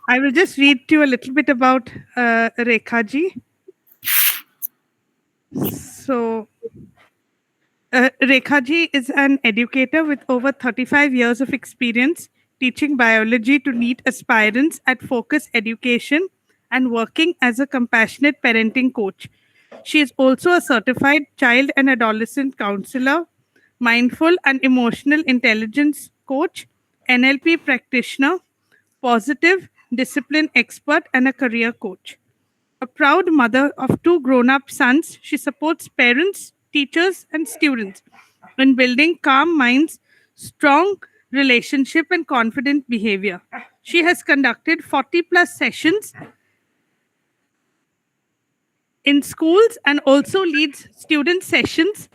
I will just read to you a little bit about Rekha ji. So, Rekha ji is an educator with over 35 years of experience teaching biology to NEET aspirants at Focus Education and working as a compassionate parenting coach. She is also a certified child and adolescent counselor, mindful and emotional intelligence coach, NLP practitioner, positive discipline expert, and a career coach. A proud mother of two grown up sons, she supports parents, teachers, and students in building calm minds, strong relationship, and confident behavior. She has conducted 40 plus sessions in schools and also leads student sessions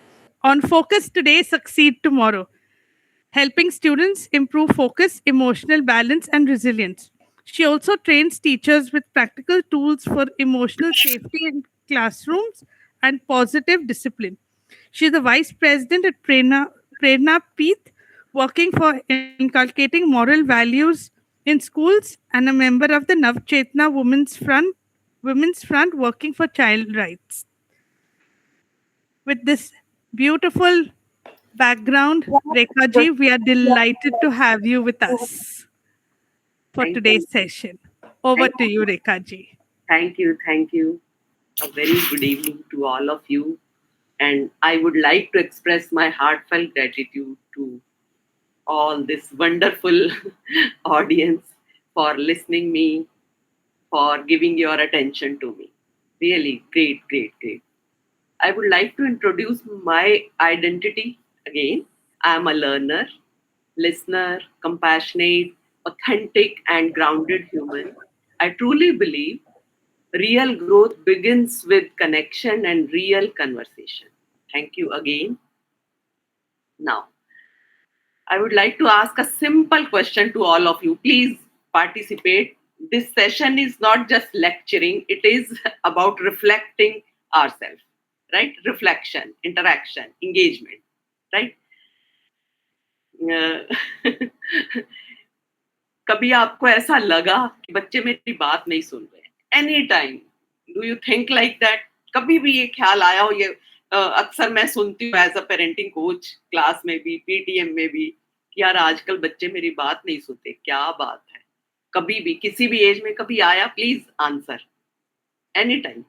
on Focus Today, Succeed Tomorrow, helping students improve focus, emotional balance, and resilience. She also trains teachers with practical tools for emotional safety in classrooms and positive discipline. She is the vice president at Prerna Peeth, working for inculcating moral values in schools, and a member of the Nav Chetna Women's Front working for child rights. With this beautiful background, Rekha we are delighted to have you with us for Thank you. today's session. Over Thank to you, you. Rekha. Thank you. Thank you. A very good evening to all of you. And I would like to express my heartfelt gratitude to all this wonderful audience for listening me, for giving your attention to me. Really great, great, great. I would like to introduce my identity again. I am a learner, listener, compassionate, authentic, and grounded human. I truly believe real growth begins with connection and real conversation. Thank you again. Now, I would like to ask a simple question to all of you. Please participate. This session is not just lecturing, it is about reflecting ourselves, right? Reflection, interaction, engagement, right? Uh, कभी आपको ऐसा लगा कि बच्चे मेरी बात नहीं सुन रहे? Any time do you think like that? कभी भी ये ख्याल आया हो? ये अक्सर मैं सुनती हूँ as a parenting coach, class में भी, पीटीएम में भी, कि यार आजकल बच्चे मेरी बात नहीं सुनते, क्या बात है? कभी भी किसी भी एज में कभी आया? Please answer any time.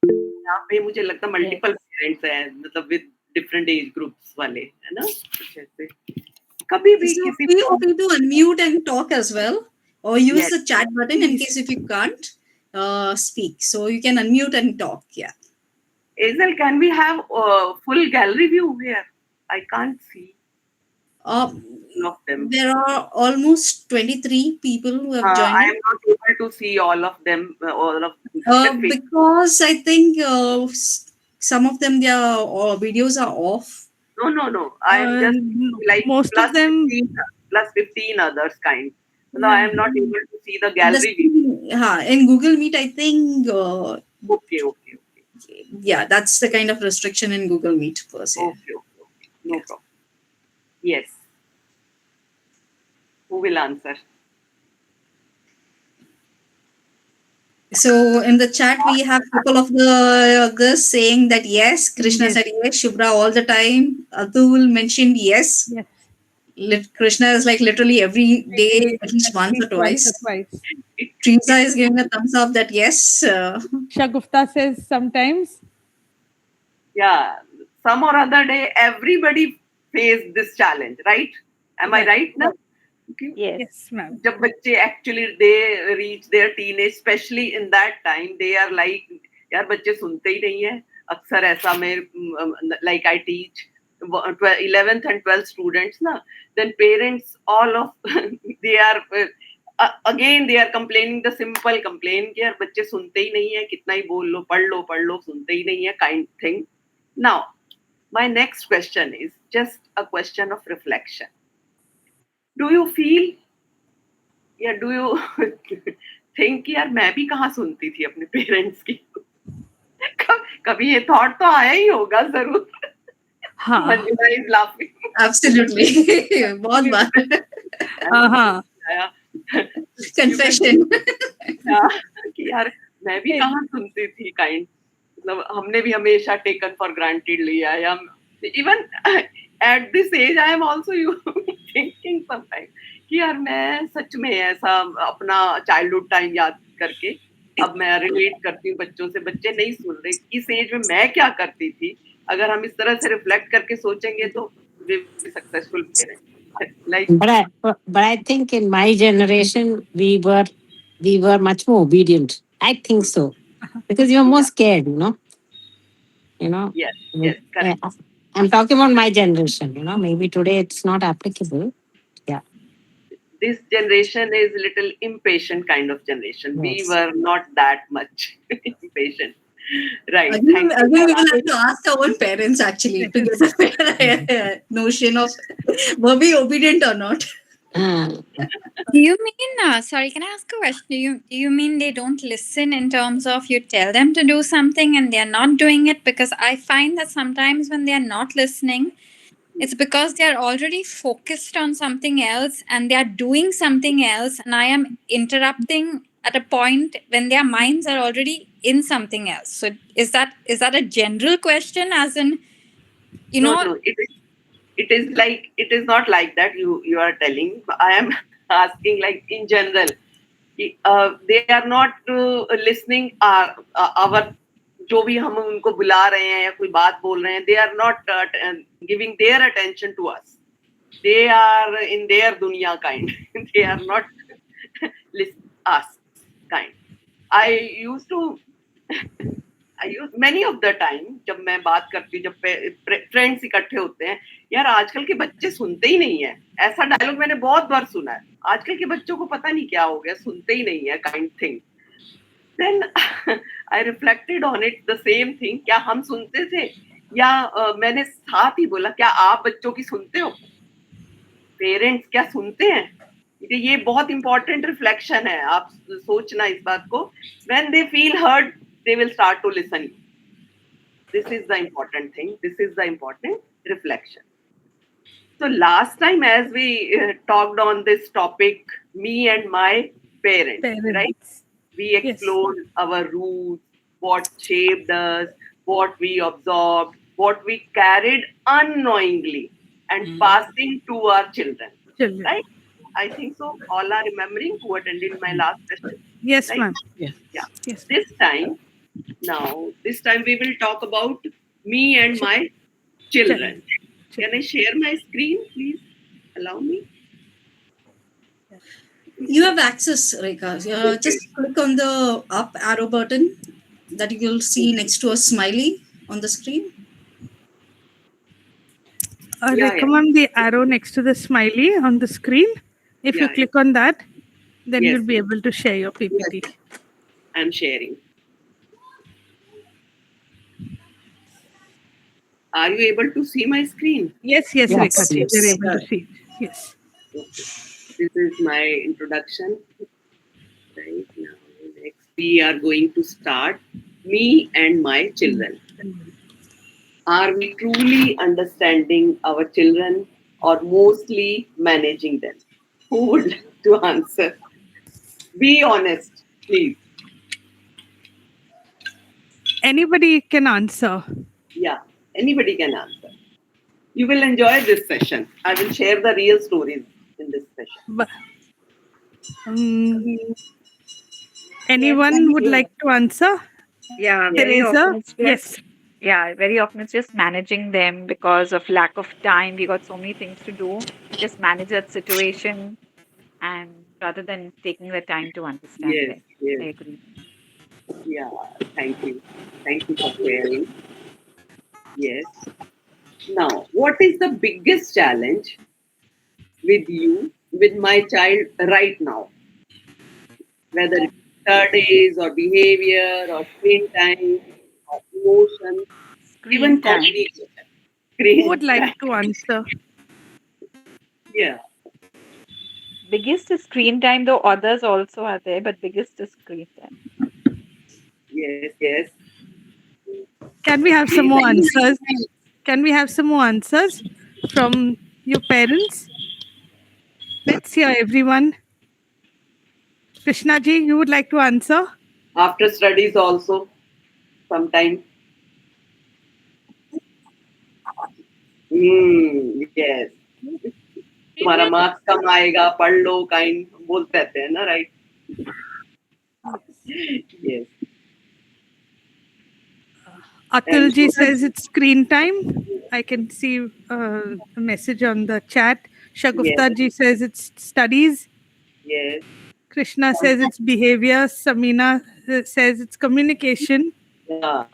यहाँ पे मुझे लगता है मल्टीपल पेरेंट्स हैं, मतलब विद डिफरेंट एज ग्रुप्स वाले, है ना? कुछ ऐसे कभी भी So किसी feel free to unmute and talk as well, or use Yes. the chat button in case if you can't speak. So you can unmute and talk. Yeah. Azel, can we have full gallery view here? I can't see all of them. There are almost 23 people who have I joined am not able to see all of them. All of because I think some of them their videos are off. No. I am just like most plus of them 15, plus 15 others kind. No, I am not able to see the gallery view. In Google Meet, I think. Okay. Yeah, that's the kind of restriction in Google Meet per se. Okay. No problem. Yes. Who will answer? So in the chat we have a couple of the this saying that yes, Krishna said yes, Shubhra all the time. Atul mentioned yes. Krishna is like literally every day, at least once or twice. Teresa is giving a thumbs up that yes. Shagufta says sometimes. Yeah, some or other day, everybody faced this challenge, right? Am I right now? Okay. Yes, ma'am. जब बच्चे actually they reach their teenage, especially in that time, they are like, यार बच्चे सुनते ही नहीं है. अक्सर ऐसा मैं like I teach 11th and 12th students ना, then parents all of they are again they are complaining the simple complaint कि यार बच्चे सुनते ही नहीं है, कितना ही बोल लो, पढ़ लो, सुनते ही नहीं है, kind thing. Now, my next question is just a question of reflection. Do you feel या do you think यार मैं भी कहाँ सुनती थी अपने पेरेंट्स की? कभी ये थॉट तो आया ही होगा जरूर. हाँ. Manjula is laughing. Absolutely. बहुत बार. आया. Confession. हाँ, कि यार मैं भी कहाँ सुनती थी काइंड, मतलब हमने भी हमेशा टेकन फॉर ग्रांटेड लिया, या even at this age I am also you thinking sometime कि यार मैं सच में ऐसा अपना चाइल्डहुड टाइम याद करके अब मैं रिलेट करती हूँ बच्चों से, बच्चे नहीं सुन रहे, इस एज में मैं क्या करती थी, अगर हम इस तरह से रिफ्लेक्ट करके सोचेंगे तो we will be successful parents. Like, but I think in my generation we were much more obedient. I think so because you were more scared, you know. yes, yes, correct. I'm talking about my generation. Maybe today it's not applicable. Yeah. This generation is little impatient kind of generation. We Yes. were not that much impatient. Right. Again, Thank you. we will have to ask our own parents actually to get a fair notion of were we obedient or not. Do you mean, sorry, can I ask a question? Do you mean they don't listen in terms of you tell them to do something and they're not doing it? Because I find that sometimes when they're not listening, it's because they're already focused on something else and they're doing something else, and I am interrupting at a point when their minds are already in something else. So is that a general question, as in, No, it is like, it is not like that you are telling. I am asking like in general. They are not listening our जो भी हम उनको बुला रहे हैं या कोई बात बोल रहे हैं, they are not giving their attention to us. They are in their दुनिया kind. They are not us kind. I used many of the time जब मैं बात करती हूँ, जब फ्रेंड्स इकट्ठे होते हैं, यार आजकल के बच्चे सुनते ही नहीं है, ऐसा डायलॉग मैंने बहुत बार सुना है, आजकल के बच्चों को पता नहीं क्या हो गया, सुनते ही नहीं है kind thing. Then I reflected on it, the same thing. क्या हम सुनते थे, या मैंने साथ ही बोला क्या आप बच्चों की सुनते हो, पेरेंट्स क्या सुनते हैं? ये बहुत इंपॉर्टेंट रिफ्लेक्शन है, आप सोचना इस बात को. When they feel heard, they will start to listen. This is the important thing. This is the important reflection. So last time, as we talked on this topic, me and my parents. Right? We explored our roots, what shaped us, what we absorbed, what we carried unknowingly and passing to our children. Right? I think so. All are remembering who attended my last session. Yes, right? ma'am. Yeah. This time we will talk about me and my children. Can I share my screen, please? Allow me. You have access, Rekha. Just click on the up arrow button that you will see next to a smiley on the screen. Recommend the arrow next to the smiley on the screen. If you click on that, then you'll be able to share your PPT. Yes. I'm sharing. Are you able to see my screen? Yes, Rekha. You're able to see it. Yes. Okay. This is my introduction. Right now, next we are going to start me and my children. Are we truly understanding our children or mostly managing them? Who would like to answer? Be honest, please. Anybody can answer. Yeah, anybody can answer. You will enjoy this session. I will share the real stories in this session. But, anyone would like to answer? Yeah, Teresa? Yes. Yeah, very often it's just managing them because of lack of time. We got so many things to do. Just manage that situation, and rather than taking the time to understand them. Yes. I agree. Yeah, thank you. Thank you for sharing. Yes. Now, what is the biggest challenge with my child right now? Whether it's studies or behavior or screen time or emotions, even communication. Who would like to answer? Yeah. Biggest is screen time, though others also are there, but biggest is screen time. Yes. Can we have some more answers? Can we have some more answers from your parents? Let's hear everyone. Krishna ji, you would like to answer? After studies also, sometime. Yes. तुम्हारा marks कम आएगा, पढ़ लो, kind बोलते रहते हैं ना, right? Yes. Atul ji says it's screen time. I can see a message on the chat. Shagufta ji says it's studies. Yes. Krishna says it's behavior. Samina says it's communication. Yeah.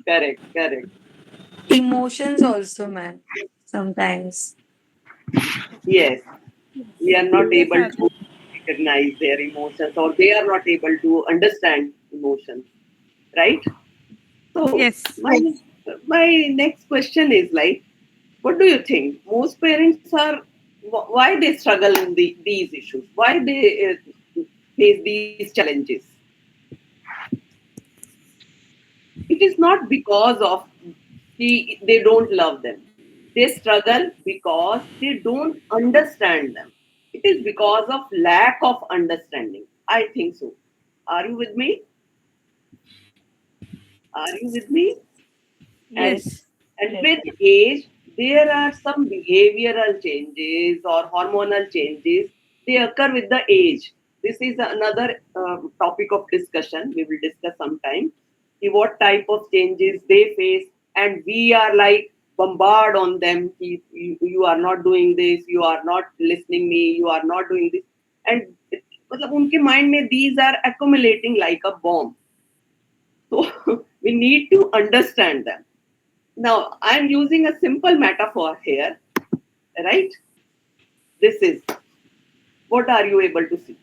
Correct. Emotions also, man. Sometimes. Yes. We are not able to recognize their emotions, or they are not able to understand emotions, right? So Yes. my next question is like, what do you think? Most parents are, why they struggle in these issues? Why they face these challenges? It is not because of they don't love them. They struggle because they don't understand them. It is because of lack of understanding. I think so. Are you with me? Are you with me? Yes. And with age, there are some behavioral changes or hormonal changes. They occur with the age. This is another topic of discussion. We will discuss sometime. What type of changes they face, and we are like bombard on them. You are not doing this. You are not listening me. You are not doing this. And मतलब उनके mind में these are accumulating like a bomb. So we need to understand them. Now, I'm using a simple metaphor here, right? This is, what are you able to see?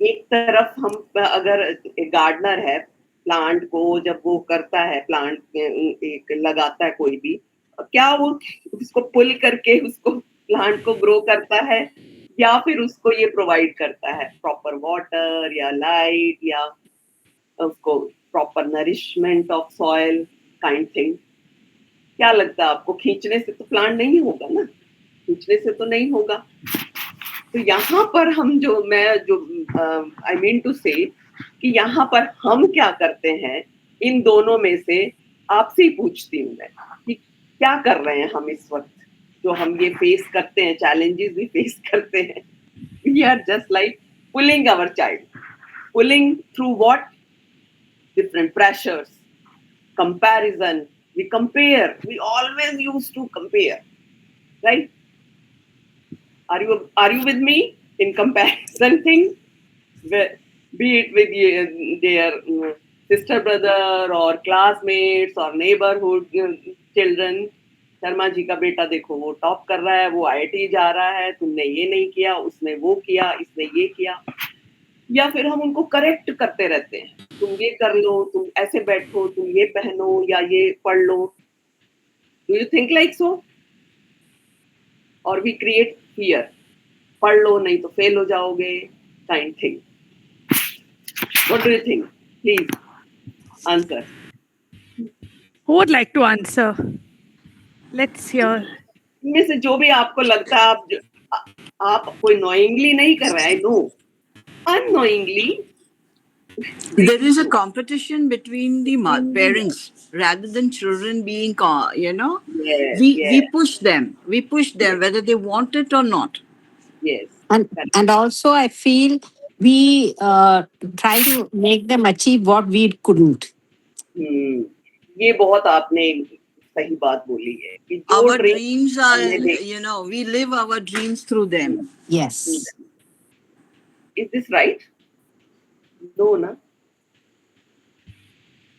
एक तरफ हम अगर gardener है, plant को जब वो करता है, प्लांट एक लगाता है कोई भी, क्या वो उसको पुल करके उसको प्लांट को ग्रो करता है, या फिर उसको ये प्रोवाइड करता है प्रॉपर वाटर या लाइट या उसको proper nourishment of soil kind thing? क्या लगता है आपको? खींचने से तो प्लांट नहीं होगा ना, खींचने से तो नहीं होगा. तो यहाँ पर हम आई मीन टू से कि यहाँ पर हम क्या करते हैं, इन दोनों में से आपसे ही पूछती हूँ मैं कि क्या कर रहे हैं हम इस वक्त, जो हम ये फेस करते हैं, चैलेंजेस भी फेस करते हैं. We are just like pulling our child, pulling through what? Different pressures, comparison. We compare. We always used to compare, right? Are you with me in comparison thing? Be it with their sister, brother, or classmates, or neighborhood children. Sharma ji का बेटा देखो, वो top कर रहा है, वो IIT जा रहा है, तुमने ये नहीं किया, उसने वो किया, इसने ये किया. या फिर हम उनको करेक्ट करते रहते हैं, तुम ये कर लो, तुम ऐसे बैठो, तुम ये पहनो या ये पढ़ लो. Do you think like so? और वी क्रिएट फियर, पढ़ लो नहीं तो फेल हो जाओगे kind thing. What do you think? Please answer. Who would like to answer? Let's hear. इनमें से जो भी आपको लगता है, आप कोई नोइंगली नहीं कर रहे हैं, no, unknowingly. There is a competition between the parents rather than children being, Yes, we push them whether they want it or not. Yes. And also I feel we try to make them achieve what we couldn't. ये बहुत आपने सही बात बोली है कि जो Our dreams are, we live our dreams through them. Yes. Is this right? No, na.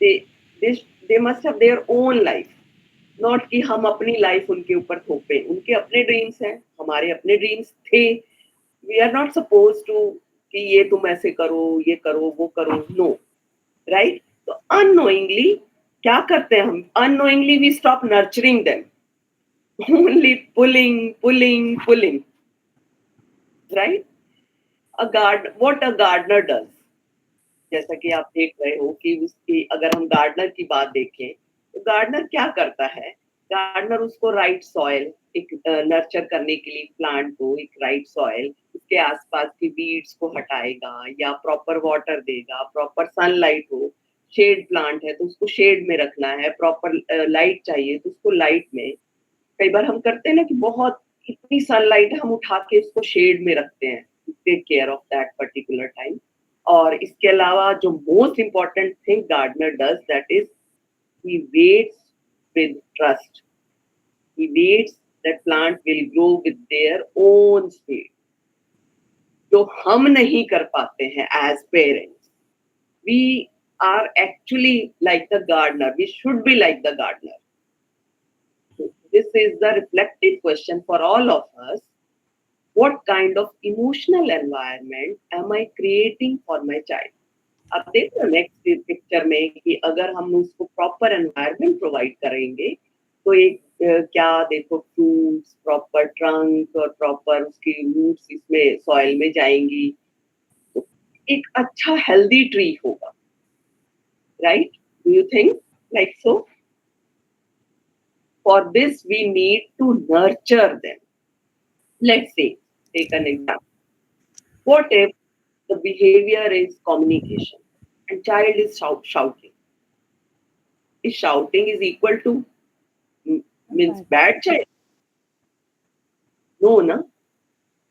They must have their own life. Not कि हम अपनी लाइफ उनके ऊपर थोपे. उनके अपने ड्रीम्स हैं, हमारे अपने ड्रीम्स थे. We are not supposed to कि ये तुम ऐसे करो, ये करो, वो करो. No, right? So unknowingly क्या करते हैं हम? Unknowingly we stop nurturing them. Only pulling. Right? What a gardener does. जैसा कि आप देख रहे हो कि उसकी, अगर हम गार्डनर की बात देखें तो गार्डनर क्या करता है? गार्डनर उसको राइट सॉइल, एक नर्चर करने के लिए प्लांट को एक राइट सॉइल, उसके आसपास की वीड्स को हटाएगा या प्रॉपर वाटर देगा, प्रॉपर सनलाइट हो, शेड प्लांट है तो उसको शेड में रखना है, प्रॉपर लाइट चाहिए तो उसको लाइट में। कई बार हम करते हैं ना कि बहुत इतनी सनलाइट है, हम उठा के उसको शेड में रखते हैं, take care of that particular time. और इसके अलावा जो most important thing gardener does, that is he waits with trust. He waits that plant will grow with their own speed. जो हम नहीं कर पाते हैं as parents, we are actually like the gardener. We should be like the gardener. So this is the reflective question for all of us. What kind of emotional environment am I creating for my child? अब देखो next picture में कि अगर हम उसको proper environment provide करेंगे तो एक क्या देखो फ्रूट्स, प्रॉपर ट्रंक और प्रॉपर उसकी रूट्स इसमें सॉइल में जाएंगी, तो एक अच्छा हेल्दी ट्री होगा, right? Do you think like so? For this we need to nurture them. Let's say, take an example. What if the behavior is communication and child is shouting? Is shouting is equal to means bad child? No, na?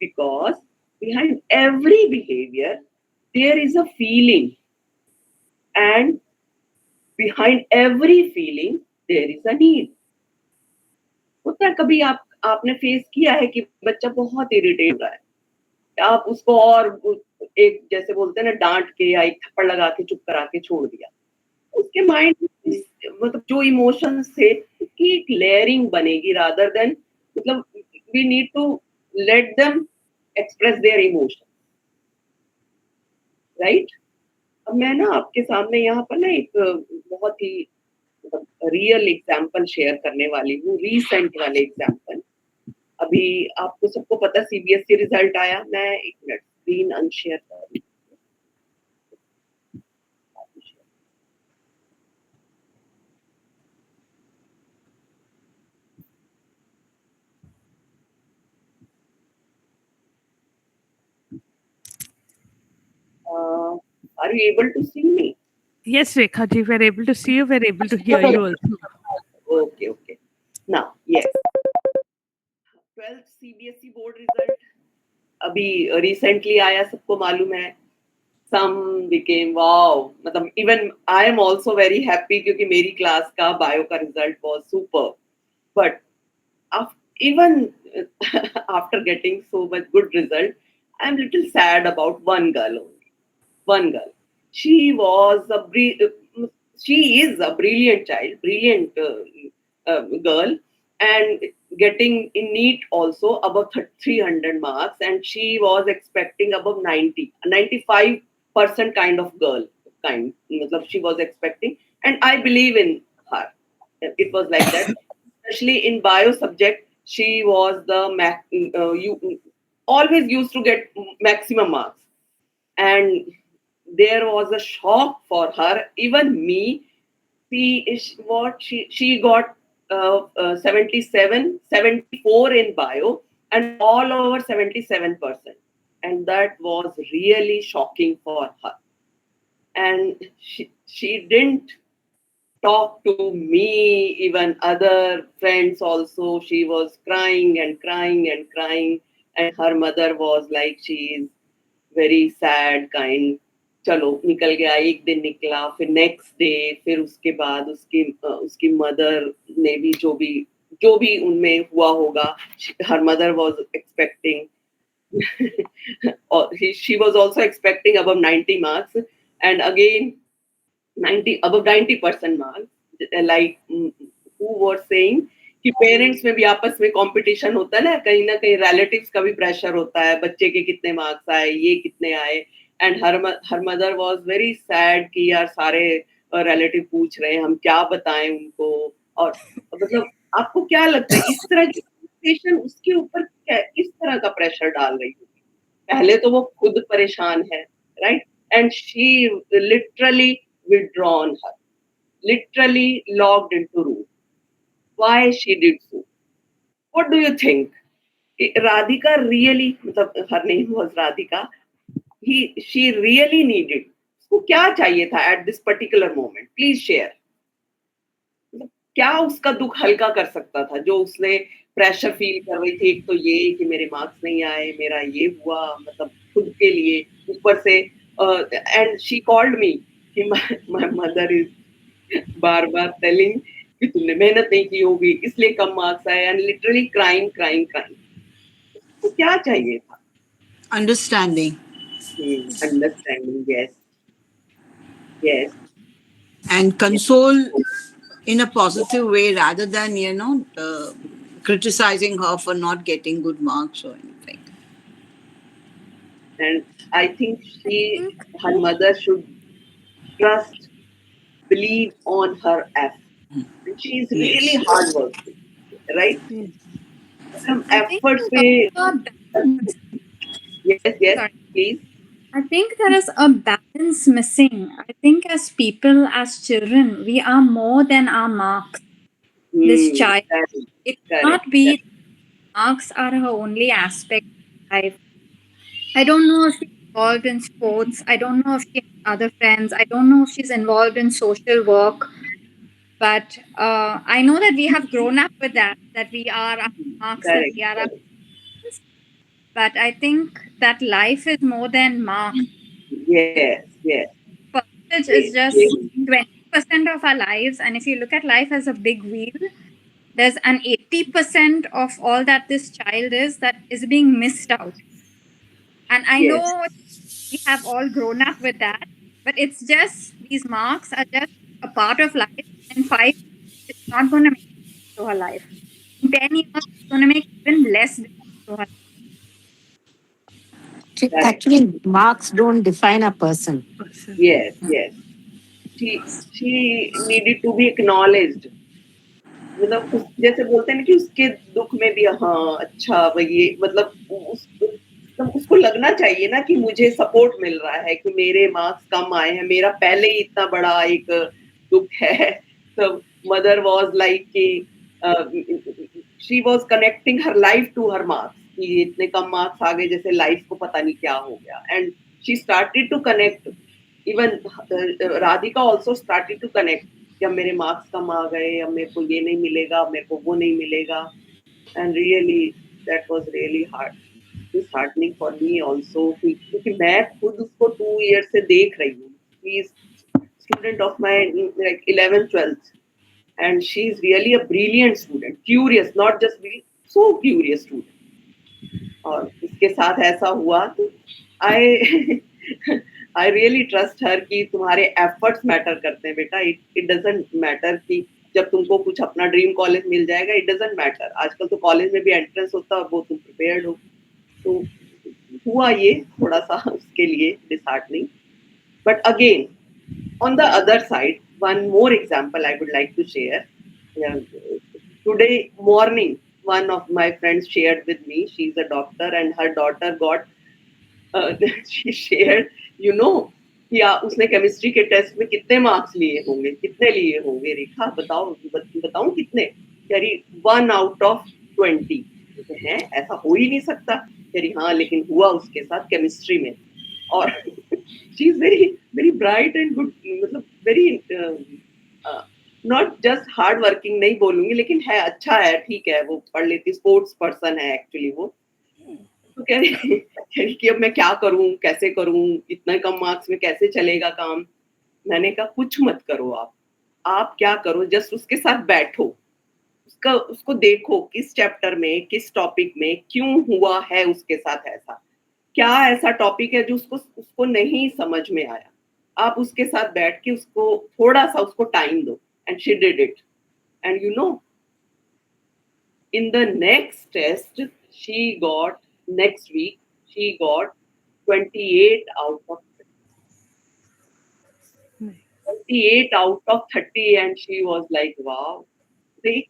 Because behind every behavior there is a feeling, and behind every feeling there is a need. होता है कभी आपने face किया है कि बच्चा बहुत irritate हो रहा है, आप उसको और एक जैसे बोलते हैं ना डांट के या एक थप्पड़ लगा के चुप करा के छोड़ दिया, उसके माइंड मतलब जो इमोशंस थे उसकी एक लेयरिंग बनेगी, रादर देन मतलब we need to let them express their emotion, right? अब मैं ना आपके सामने यहाँ पर ना एक बहुत ही रियल एग्जाम्पल शेयर करने वाली हूँ, रीसेंट वाले एग्जाम्पल। अभी आपको सबको पता सीबीएसई रिजल्ट आया, मैं एक मिनट स्क्रीन अनशेयर कर रही हूँ। Are you able to see me? Yes, Rekha ji, we're able to see you, we're able to hear you also. Okay. Now, yes. 12th CBSE board result अभी recently आया, सबको मालूम है। Some became wow, मतलब even I am also very happy क्योंकि मेरी class का bio का result was super. But even after getting so much good result, I am little sad about one girl only. One girl. She is a brilliant child, brilliant girl, and getting in NEET also above 300 marks, and she was expecting above 95% kind of girl, matlab she was expecting, and I believe in her. It was like that. Especially in bio subject, she was the always used to get maximum marks, and there was a shock for her, even me. She got 74 in bio and all over 77%, and that was really shocking for her. And she didn't talk to me, even other friends also. She was crying and crying and crying, and her mother was like, she is very sad kind. चलो निकल गया, एक दिन निकला, फिर next day, फिर उसके बाद उसकी मदर ने भी जो भी उनमें हुआ होगा, her mother was expecting she was also expecting above 90 marks, and again 90 above 90% marks, like who was saying कि पेरेंट्स में भी आपस में कंपटीशन होता है ना कहीं रिलेटिव्स का भी प्रेशर होता है, बच्चे के कितने मार्क्स आए, ये कितने आए, and her mother was very sad कि यार सारे रिलेटिव पूछ रहे हैं, हम क्या बताएं उनको। और मतलब आपको क्या लगता है इस तरह की सिचुएशन उसके ऊपर किस तरह का प्रेशर डाल रही होगी? पहले तो वो खुद परेशान है, right? And she literally withdrawn her, literally locked into room. why she did so. What do you think? Radhika really, मतलब her name was Radhika. She really needed. उसको क्या चाहिए था at this particular moment? Please share. मतलब क्या उसका दुख हल्का कर सकता था जो उसने प्रेशर फील कर रही थी, एक तो ये कि मेरे मार्क्स नहीं आए, मेरा ये हुआ, मतलब खुद के लिए ऊपर से एंड शी कॉल्ड मी कि my mother is bar bar telling कि तुमने मेहनत नहीं की होगी इसलिए कम मार्क्स आए and literally crying crying crying. तो क्या चाहिए था? Understanding. Understanding, yes, yes, And console in a positive way rather than, criticizing her for not getting good marks or anything. and I think her mother should trust, believe on her effort. And she is really Yes. hard working, right? Some I think effort पे, yes, yes, sorry. please. I think there is a balance missing. I think as people, as children, we are more than our marks. This child, Correct, it correct, cannot be marks are her only aspect of life. I don't know if she's involved in sports. I don't know if she has other friends. I don't know if she's involved in social work. But I know that we have grown up with that we are our marks, that correct, we are our. correct. But I think that life is more than marks. Yes, yes. Percentage is Yes, just yes. 20% of our lives. And if you look at life as a big wheel, there's an 80% of all that this child is that is being missed out. And I Yes. know we have all grown up with that, but it's just these marks are just a part of life. In 5 years, it's not going to make it to her life. In 10 years, it's going to make even less difference to her. Correct. Actually, marks don't define a person. Yes, yes. She needed to be acknowledged. मतलब जैसे बोलते हैं ना कि उसके दुख में भी हाँ अच्छा भाई ये मतलब उसको लगना चाहिए ना कि मुझे सपोर्ट मिल रहा है कि मेरे मार्क्स कम आए हैं, मेरा पहले ही इतना बड़ा एक दुख है. तो मदर वाज लाइक कि she was connecting her life to her marks कि इतने कम मार्क्स आ गए जैसे लाइफ को पता नहीं क्या हो गया. And she started to connect. Even Radhika also started to connect कि अब मेरे मार्क्स कम आ गए, अब मेरे को ये नहीं मिलेगा, मेरे को वो नहीं मिलेगा. And really that was really hard, disheartening for me also क्योंकि मैं खुद उसको 2 years से देख रही हूँ. He is student of my like 11th 12th and she is really a brilliant student, curious, not just brilliant, so curious student. और इसके साथ ऐसा हुआ तो I really trust her कि तुम्हारे efforts matter करते हैं बेटा. It doesn't matter कि जब तुमको कुछ अपना ड्रीम कॉलेज मिल जाएगा, it doesn't matter. आजकल तो कॉलेज में भी एंट्रेंस होता है, वो तुम प्रिपेयर्ड हो. तो हुआ ये थोड़ा सा उसके लिए disheartening. But again, on the other side, one more example I would like to share. Yeah, today morning, one of my friends shared with me. She's a doctor, and her daughter got. She shared, कि उसने chemistry के test में कितने marks लिए होंगे, कितने लिए होंगे. रेखा बताऊं कितने? कह रही 1 out of 20. हैं ऐसा हो ही नहीं सकता. कह रही हाँ लेकिन हुआ उसके साथ केमिस्ट्री में. और she is very very bright and good, मतलब very not just hard working नहीं बोलूंगी लेकिन है, अच्छा है, ठीक है, वो पढ़ लेती, स्पोर्ट्स पर्सन है एक्चुअली वो. तो कह रही कि अब मैं क्या करूं, कैसे करूं, इतने कम मार्क्स में कैसे चलेगा काम. मैंने कहा कुछ मत करो, आप क्या करो, जस्ट उसके साथ बैठो, उसको देखो किस चैप्टर में, किस टॉपिक में क्यों हुआ है उसके साथ ऐसा, क्या ऐसा टॉपिक है जो उसको नहीं समझ में आया. आप उसके साथ बैठ के उसको थोड़ा सा उसको टाइम दो. And she did it. And in the next test she got, next week she got 28 out of 28 out of 30 and she was like wow. देख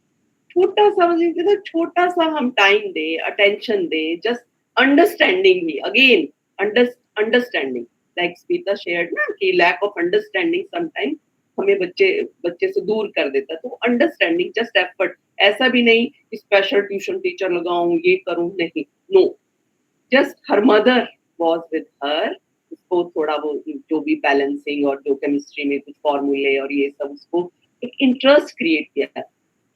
छोटा सा, मुझे छोटा सा हम टाइम दे, अटेंशन दे, जस्ट अंडरस्टैंडिंग ही. अगेन अंडरस्टैंडिंग, लाइक स्पीता शेयर्ड ना कि lack of understanding sometime हमें बच्चे से दूर कर देता. तो अंडरस्टैंडिंग, जस्ट एफर्ट ऐसा भी नहीं कि स्पेशल ट्यूशन टीचर लगाऊं, ये करूं, नहीं, no, just her mother was with her, उसको थोड़ा वो जो भी बैलेंसिंग और जो केमिस्ट्री में कुछ फॉर्मूले और ये सब, उसको एक इंटरेस्ट क्रिएट किया।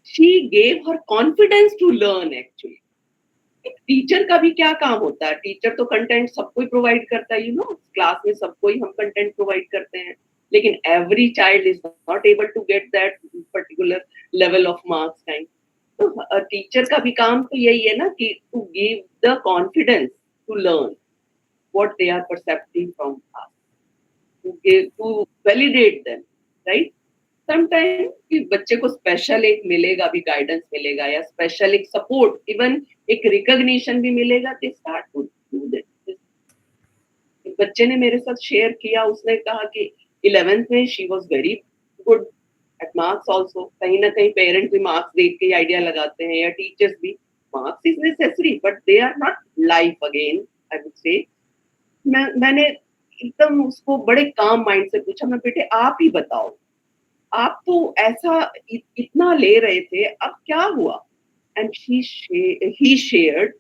She gave her confidence to learn actually. Teacher का भी क्या काम होता है, टीचर तो कंटेंट सबको ही प्रोवाइड करता है, क्लास में सबको ही हम कंटेंट प्रोवाइड करते हैं, लेकिन every child is not able to get that particular level of marks time. तो टीचर का भी काम तो यही है ना कि to give the confidence to learn what they are percepting from class, to validate them, right. Sometime कि बच्चे को स्पेशल एक मिलेगा भी, गाइडेंस मिलेगा या स्पेशल एक सपोर्ट, इवन एक रिकॉग्निशन भी मिलेगा, they start to do that. बच्चे ने मेरे साथ शेयर किया, उसने कहा कि 11th में she was very good at marks also. कहीं ना कहीं पेरेंट्स भी मार्क्स देख के आइडिया लगाते हैं या टीचर्स भी, marks is necessary but they are not life again, I would say. मैंने एकदम उसको बड़े काम माइंड से पूछा, मैं बेटे आप ही बताओ, आप तो ऐसा इतना ले रहे थे, अब क्या हुआ? And he shared,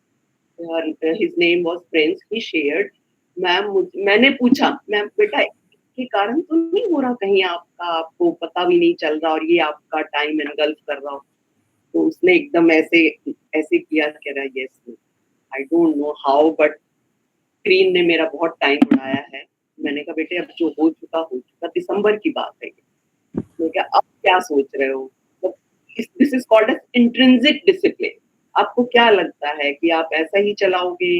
his name was Prince, he shared, मैंने पूछा, मैम बेटा के कारण तो नहीं हो रहा कहीं आपका, आपको पता भी नहीं चल रहा और ये आपका टाइम एनगल्फ कर रहा हो? तो उसने एकदम ऐसे ऐसे किया, कह रहा yes, I don't know how but screen ने मेरा बहुत टाइम उड़ाया है। मैंने कहा बेटे अब जो हो चुका, दिसंबर की बात है। मैं क्या अब क्या सोच रहे हो? This is called as intrinsic discipline. आपको क्या लगता है कि आप ऐसा ही चलाओगे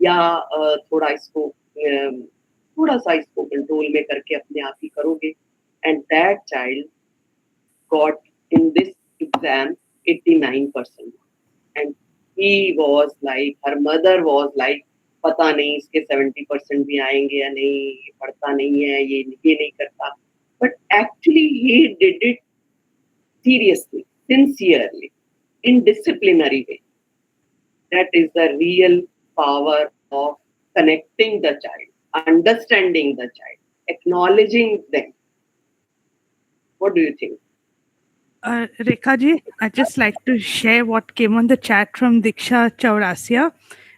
या थोड़ा सा इसको कंट्रोल में करके अपने आप ही करोगे? And that child got in this exam 89%, and he was like, her mother was like, पता नहीं इसके 70% भी आएंगे या नहीं, ये पढ़ता नहीं है, ये नहीं करता, but actually he did it seriously, sincerely, in disciplinary way. That is the real power of connecting the child, understanding the child, acknowledging them. What do you think? Rekha ji, I'd just like to share what came on the chat from Diksha Chaurasia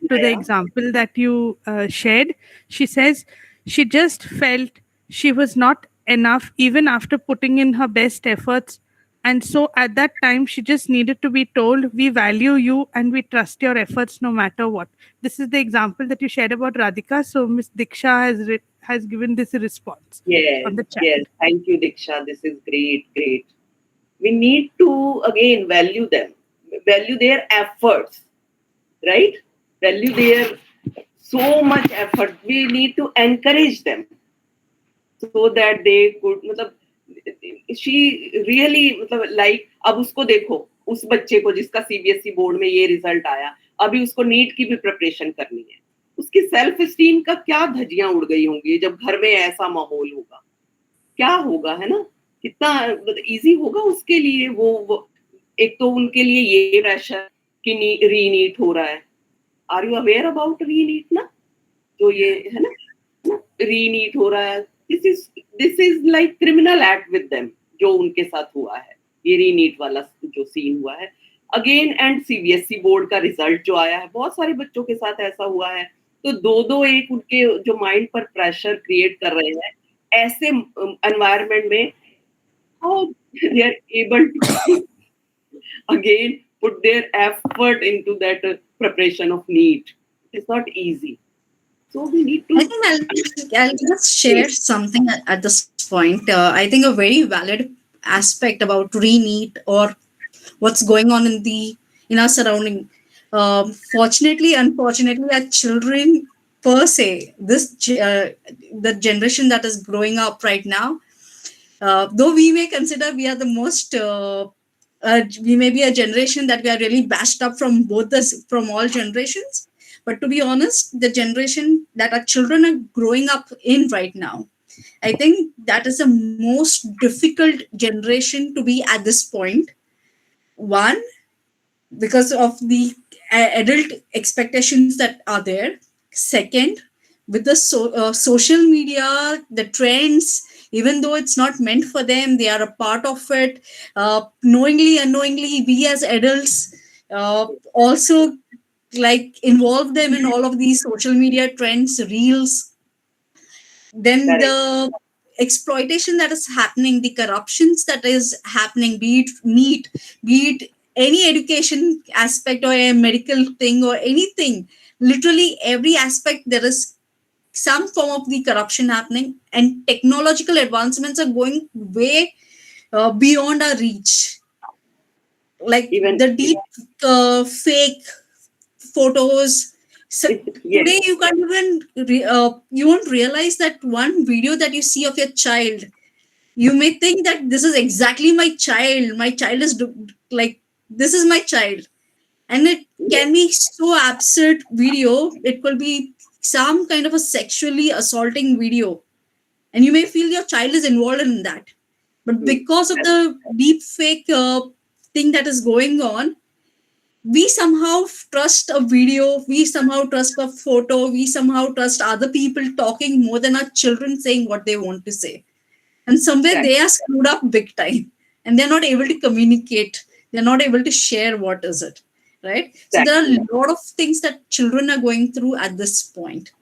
to the Yeah. example that you shared. She says she just felt she was not enough even after putting in her best efforts. And so at that time, she just needed to be told, we value you and we trust your efforts no matter what. This is the example that you shared about Radhika. So Miss Diksha has given this response on the chat. Yes. Thank you, Diksha. This is great, great. We need to again value them, value their efforts, right? Value their so much effort. We need to encourage them so that they could, मतलब she really, मतलब like, अब उसको देखो, उस बच्चे को जिसका CBSE board में ये रिजल्ट आया, अभी उसको नीट की भी प्रिपरेशन करनी है, उसकी सेल्फ स्टीम का क्या धज्जियां उड़ गई होंगी जब घर में ऐसा माहौल होगा, क्या होगा, है ना? कितना इजी होगा उसके लिए। वो एक तो उनके लिए ये प्रेशर कि रीनीट हो रहा है, are you aware about re NEET ना, जो ये है ना, रीनीट हो रहा है, this is like criminal act with them, जो उनके साथ हुआ है, ये रीनीट वाला जो सीन हुआ है अगेन। एंड सीबीएसई बोर्ड का रिजल्ट जो आया है, बहुत सारे बच्चों के साथ ऐसा हुआ है। तो दो एक उनके जो माइंड पर प्रेशर क्रिएट कर रहे हैं ऐसे एनवायरनमेंट में, how they are able to again put their effort into that preparation of NEET. It's not easy. So we need to. I think I'll just share something at this point. I think a very valid aspect about re-NEET or what's going on in our surrounding. Fortunately, unfortunately, our children per se, the generation that is growing up right now, though we may consider we are the most, we may be a generation that we are really bashed up from all generations. But to be honest, the generation that our children are growing up in right now, I think that is the most difficult generation to be at this point. One, because of the adult expectations that are there. Second, with the social media, the trends, even though it's not meant for them, they are a part of it. Knowingly, unknowingly, we as adults also like involve them in all of these social media trends, reels. Then Correct. the exploitation that is happening, the corruptions that is happening, be it meat, be it any education aspect or a medical thing or anything, literally every aspect there is some form of the corruption happening, and technological advancements are going way beyond our reach. Like Even the deep fake photos. So yes, today you can't even you won't realize that one video that you see of your child, you may think that this is exactly my child. My child is like, this is my child, and it can be so absurd video. It will be some kind of a sexually assaulting video, and you may feel your child is involved in that, but because of the deep fake thing that is going on, we somehow trust a video, we somehow trust a photo, we somehow trust other people talking more than our children saying what they want to say. And somewhere they are screwed up big time, and they're not able to communicate, they're not able to share what is it, right? So there are a lot of things that children are going through at this point.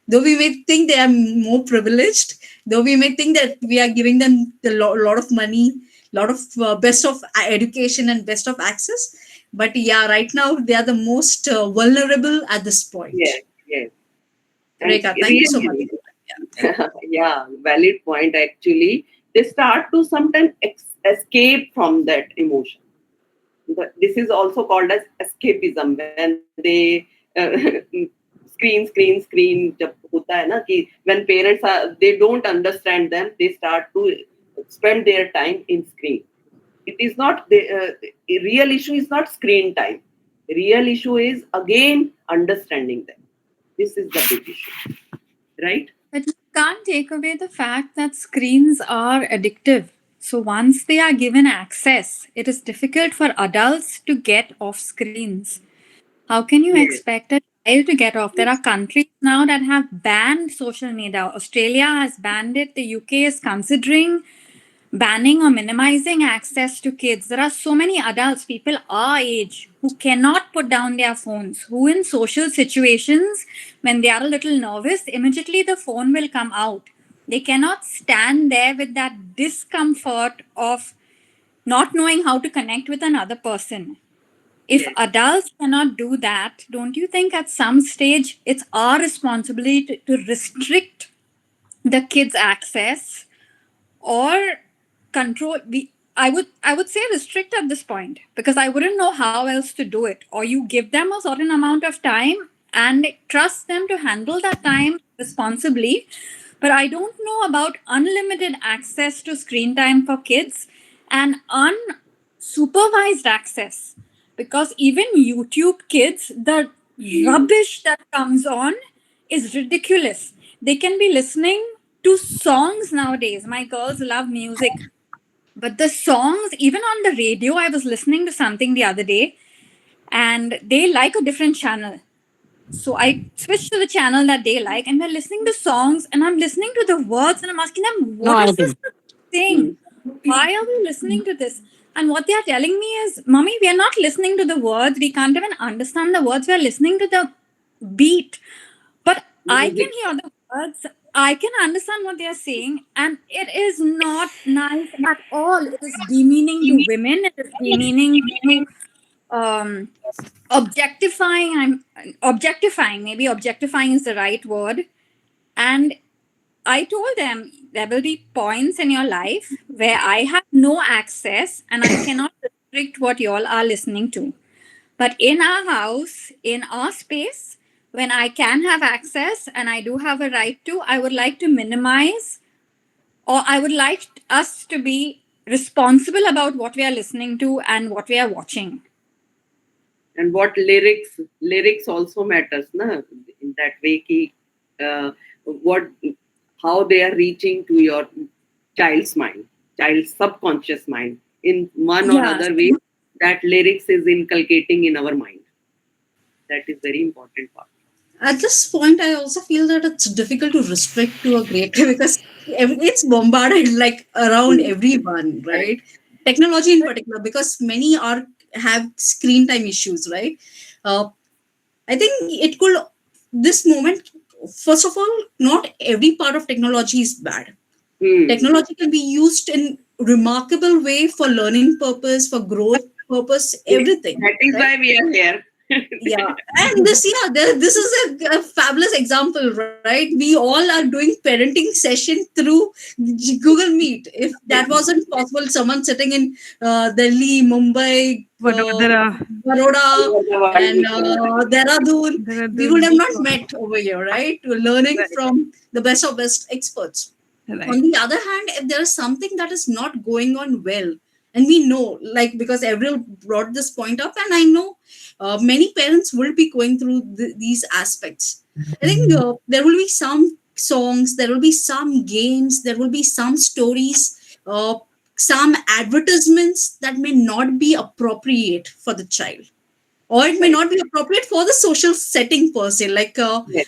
Though we may think they are more privileged, though we may think that we are giving them a lot of money, lot of best of education and best of access, but yeah, right now they are the most vulnerable at this point. yes. And Rekha, thank you so much. yeah, valid point actually. They start to sometimes escape from that emotion. This is also called as escapism, when they screen जब होता है ना कि when parents are, they don't understand them, they start to spend their time in screen. It is not the real issue is not screen time. Real issue is again understanding them. This is the big issue, right? But you can't take away the fact that screens are addictive. So once they are given access, it is difficult for adults to get off screens. How can you Yes. expect a child to get off? There are countries now that have banned social media. Australia has banned it. The UK is considering banning or minimizing access to kids. There are so many adults, people our age, who cannot put down their phones, who in social situations, when they are a little nervous, immediately the phone will come out. They cannot stand there with that discomfort of not knowing how to connect with another person. If Yes. adults cannot do that, don't you think at some stage it's our responsibility to restrict the kids' access or control? I would say restrict at this point, because I wouldn't know how else to do it. Or you give them a certain amount of time and trust them to handle that time responsibly. But I don't know about unlimited access to screen time for kids and unsupervised access, because even YouTube kids, the rubbish that comes on is ridiculous. They can be listening to songs nowadays. My girls love music, but the songs, even on the radio, I was listening to something the other day and they like a different channel. So I switched to the channel that they like, and they're listening to songs, and I'm listening to the words, and I'm asking them, No what is this idea. thing? Why are we listening to this? And what they are telling me is, Mommy, we are not listening to the words. We can't even understand the words. We are listening to the beat. But I can hear the words. I can understand what they are saying. And it is not nice at all. It is demeaning to women. It is demeaning to objectifying. Maybe objectifying is the right word. And I told them there will be points in your life where I have no access and I cannot restrict what you all are listening to. But in our house, in our space, when I can have access and I do have a right to, I would like to minimize, or I would like us to be responsible about what we are listening to and what we are watching. And what lyrics also matters, na? In that way ki, what how they are reaching to your child's mind, child's subconscious mind in one or Yeah. other way, that lyrics is inculcating in our mind. That is very important part. At this point, I also feel that it's difficult to restrict to a great because it's bombarded like around everyone, Correct. right? Technology in particular, because many are have screen time issues, right? Uh, I think it could this moment. First of all, not every part of technology is bad. Hmm. Technology can be used in remarkable way for learning purpose, for growth purpose, Yes. everything, That is right? why we are here. Yeah, and this is a fabulous example, right? We all are doing parenting session through Google Meet. If that wasn't possible, someone sitting in Delhi, Mumbai, Vadodara. Baroda, All over the world and we can. Dehradun, we would Dehradun. have not met over here, right? We're learning Right. from the best of best experts. On Right. the other hand, if there is something that is not going on well, and we know, like, because Avril brought this point up, and I know many parents will be going through these aspects. I think there will be some songs, there will be some games, there will be some stories, some advertisements that may not be appropriate for the child, or it may Correct. not be appropriate for the social setting per se, like Yes.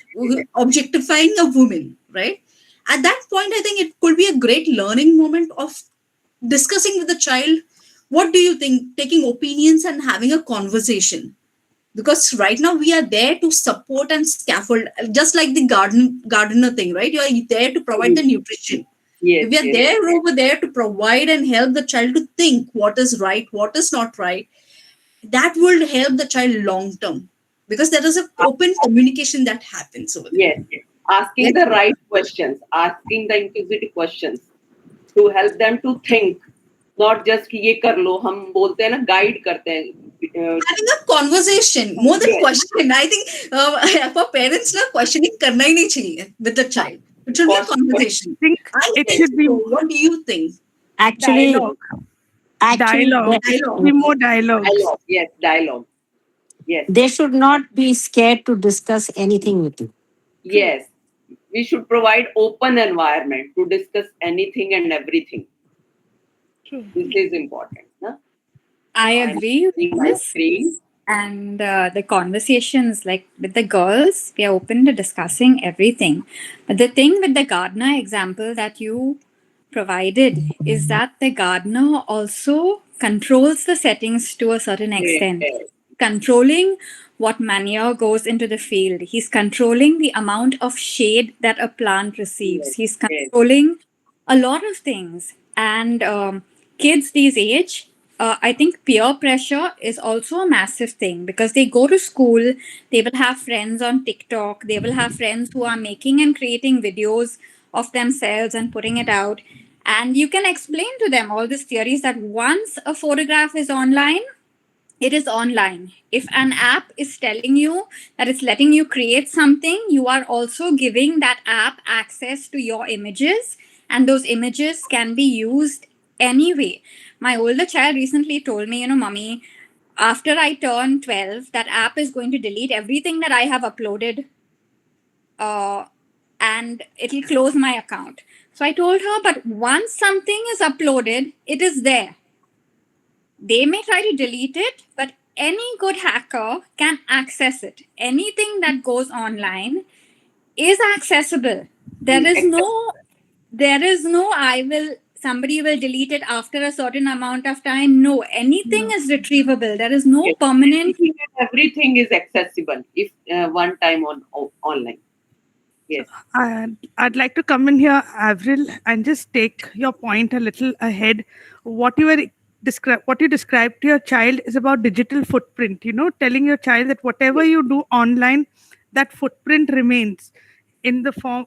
objectifying a woman, right? At that point, I think it could be a great learning moment of discussing with the child, what do you think, taking opinions and having a conversation. Because right now we are there to support and scaffold, just like the gardener thing, right? You are there to provide Hmm. the nutrition. Yes. If we are Yes. there over there to provide and help the child to think what is right, what is not right, that will help the child long term, because there is an open communication that happens over there. Yes. Yes. Asking Yes, the right questions, asking the inquisitive questions to help them to think, not just कि ये कर लो. हम बोलते हैं ना, guide करते हैं. having a conversation more than Yes. question. I think for parents na questioning करना ही नहीं चाहिए with the child. It should be a conversation. I think I it think should be so. What do you think? Actually, dialogue. actually, Dialogue. It should be more dialogues. Dialogue. Yes. Dialogue. Yes. they should not be scared to discuss anything with you. Yes. We should provide open environment to discuss anything and everything. True. This is important. Huh? I I'm agree with sharing my this. screen. And the conversations, like with the girls, we are open to discussing everything. But the thing with the gardener example that you provided is that the gardener also controls the settings to a certain extent, Yes. controlling what manure goes into the field. He's controlling the amount of shade that a plant receives. Yes. He's Yes. controlling a lot of things. And kids these age, I think peer pressure is also a massive thing because they go to school, they will have friends on TikTok, they will have friends who are making and creating videos of themselves and putting it out. And you can explain to them all these theories that once a photograph is online, it is online. If an app is telling you that it's letting you create something, you are also giving that app access to your images, and those images can be used anyway. My older child recently told me, Mommy, after I turn 12, that app is going to delete everything that I have uploaded, uh, and it'll close my account. So I told her, but once something is uploaded, it is there. They may try to delete it, but any good hacker can access it. Anything that goes online is accessible. There is no I will somebody will delete it after a certain amount of time. No, anything No. is retrievable. There is no Yes. permanent. Everything is accessible if one time online. Yes. I'd like to come in here, Avril, and just take your point a little ahead. What you were what you described to your child is about digital footprint. Telling your child that whatever you do online, that footprint remains in the form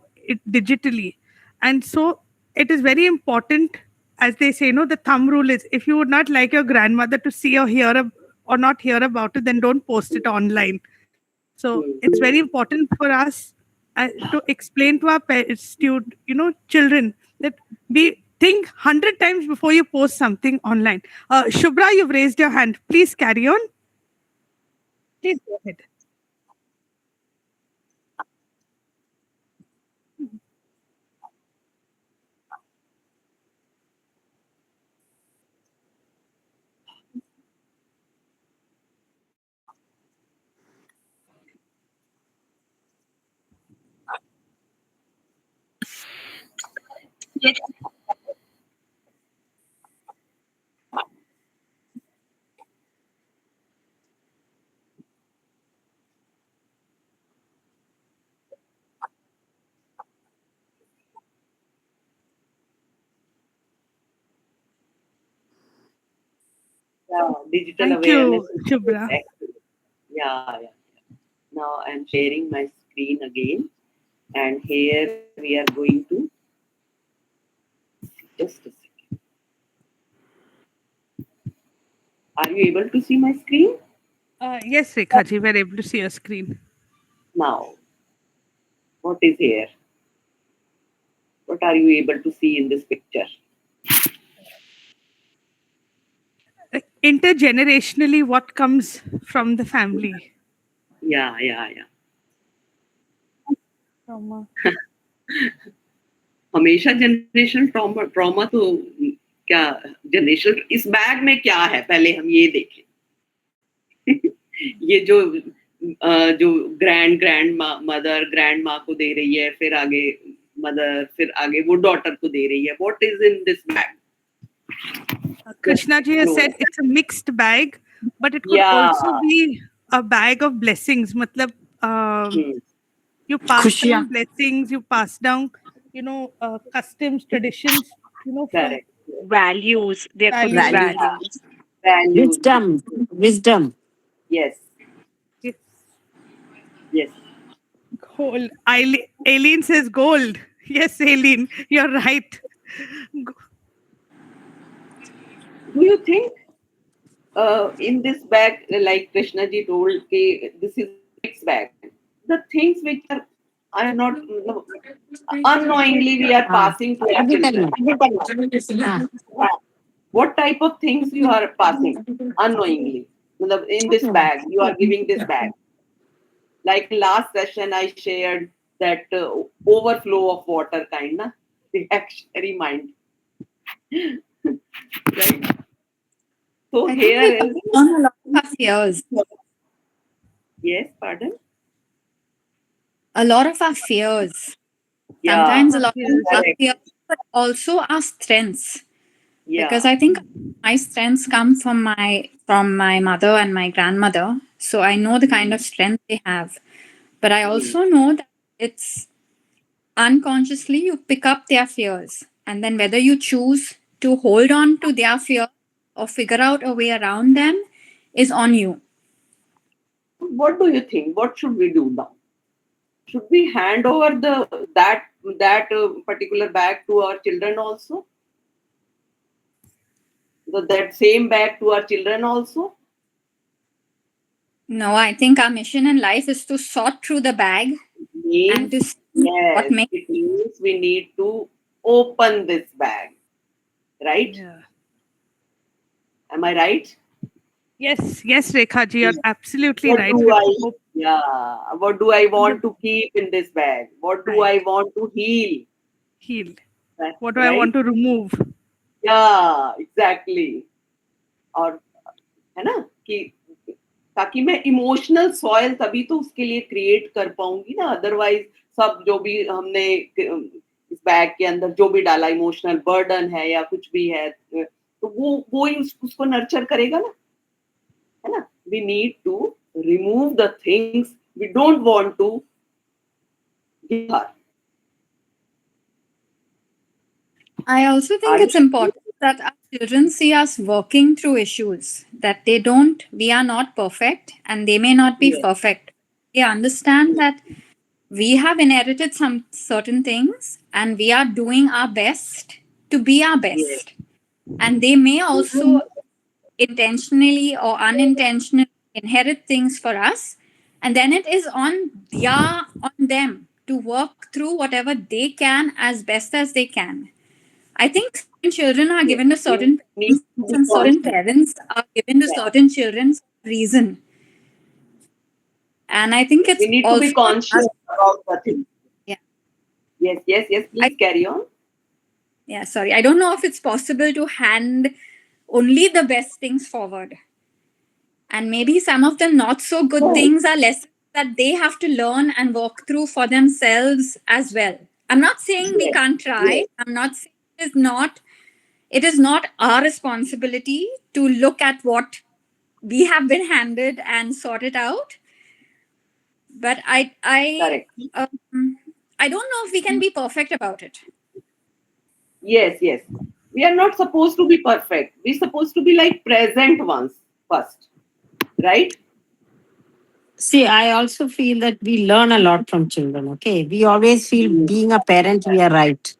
digitally, and so it is very important. As they say, the thumb rule is: if you would not like your grandmother to see or hear or not hear about it, then don't post it online. So Hmm. it's very important for us to explain to our children that we think 100 times before you post something online. Shubhra, you've raised your hand. Please carry on. Please go ahead. Yes. Yeah, digital Thank awareness you, is Shubhra. excellent. Yeah, yeah. Now I'm sharing my screen again, and here we are going to just a second. Are you able to see my screen Yes, Rekhaji, we're able to see your screen. now? What is here? What are you able to see in this picture? Intergenerationally, what comes from the family? Yeah, yeah, yeah. Trauma. हमेशा generational trauma trauma तो क्या generational इस bag में क्या है पहले हम ये देखें ये जो ग्रैंड ग्रैंड मदर ग्रैंड माँ को दे रही है फिर आगे मदर फिर आगे वो डॉटर को दे रही है what is in this bag Krishna ji has said it's a mixed bag, but it could Yeah. also be a bag of blessings. Matlab, you pass Khushiyan. down blessings, you pass down, customs, traditions, from Correct. Values. There could be Values. values. Values. Wisdom. Yes. Yes. Yes. Gold. Aileen says gold. Yes, Aileen, you're right. Do you think in this bag, like Krishna ji told, this is mixed bag. The things which are not unknowingly we are passing to our children. What type of things you are passing unknowingly? In this bag, you are giving this bag. Like last session, I shared that overflow of water kind, na? Reactionary mind. Right? So I here think we is pass on a lot of our fears. yes, pardon. A lot of our fears. Yeah. Sometimes a lot of our Correct. fears, but also our strengths. Yeah. Because I think my strengths come from my mother and my grandmother. So I know the kind of strength they have. But I also know that it's unconsciously you pick up their fears. And then whether you choose to hold on to their fear or figure out a way around them is on you. What do you think? What should we do now? Should we hand over that particular bag to our children also? That same bag to our children also? No, I think our mission in life is to sort through the bag and to see what makes it means we need to open this bag, right? Yeah. Am I right? Yes, Rekhaji, you're absolutely What right. what do I want to keep in this bag? What do I want to heal? What do I want to remove? Yeah, exactly. और है ना कि ताकि मैं emotional soil तभी तो उसके लिए क्रिएट कर पाऊंगी ना अदरवाइज सब जो भी हमने इस बैग के अंदर जो भी डाला इमोशनल बर्डन है या कुछ भी है तो वो ही उसको नर्चर करेगा ना है ना we need to remove the things we don't want to give her I also think it's important that our children see us working through issues, that we are not perfect and they may not be perfect. They understand that we have inherited some certain things and we are doing our best to be our best. And they may also intentionally or unintentionally inherit things for us. And then it is on them to work through whatever they can as best as they can. I think certain children are given to certain parents and certain parents are given to certain children for a reason. And I think it's we need to be conscious about the thing. Yeah. Yes. Please carry on. Yeah, sorry. I don't know if it's possible to hand only the best things forward. And maybe some of the not so good things are lessons that they have to learn and work through for themselves as well. I'm not saying we can't try. I'm not saying is not it is not our responsibility to look at what we have been handed and sort it out. But Correct. I don't know if we can be perfect about it. Yes, yes. We are not supposed to be perfect. We're supposed to be like present ones first, right? See, I also feel that we learn a lot from children. Okay. We always feel being a parent, we are right.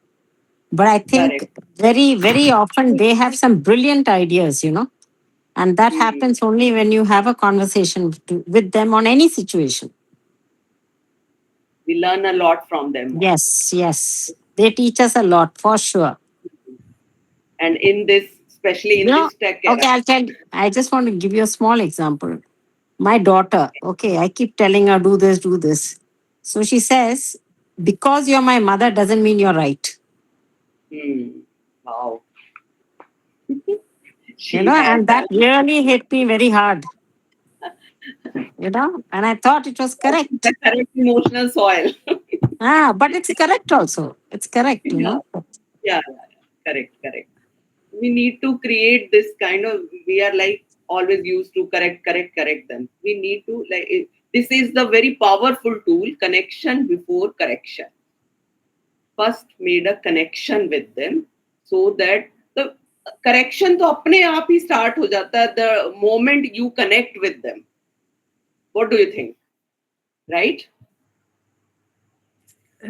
But I think Correct. very, very often they have some brilliant ideas, and that happens only when you have a conversation with them on any situation. We learn a lot from them. Yes, yes. They teach us a lot for sure. And in this, especially in No, this tech okay, era, I'll tell you. I just want to give you a small example. My daughter, okay, I keep telling her, do this, do this. So she says, because you're my mother doesn't mean you're right. wow. She has And that really hit me very hard. And I thought it was correct. the correct emotional soil. But it's correct also. It's correct, Yeah, correct, correct. We need to create this kind of, we are like always used to correct them. We need to this is the very powerful tool, connection before correction. First made a connection with them so that the correction तो अपने आप ही start हो जाता है the moment you connect with them. What do you think? Right?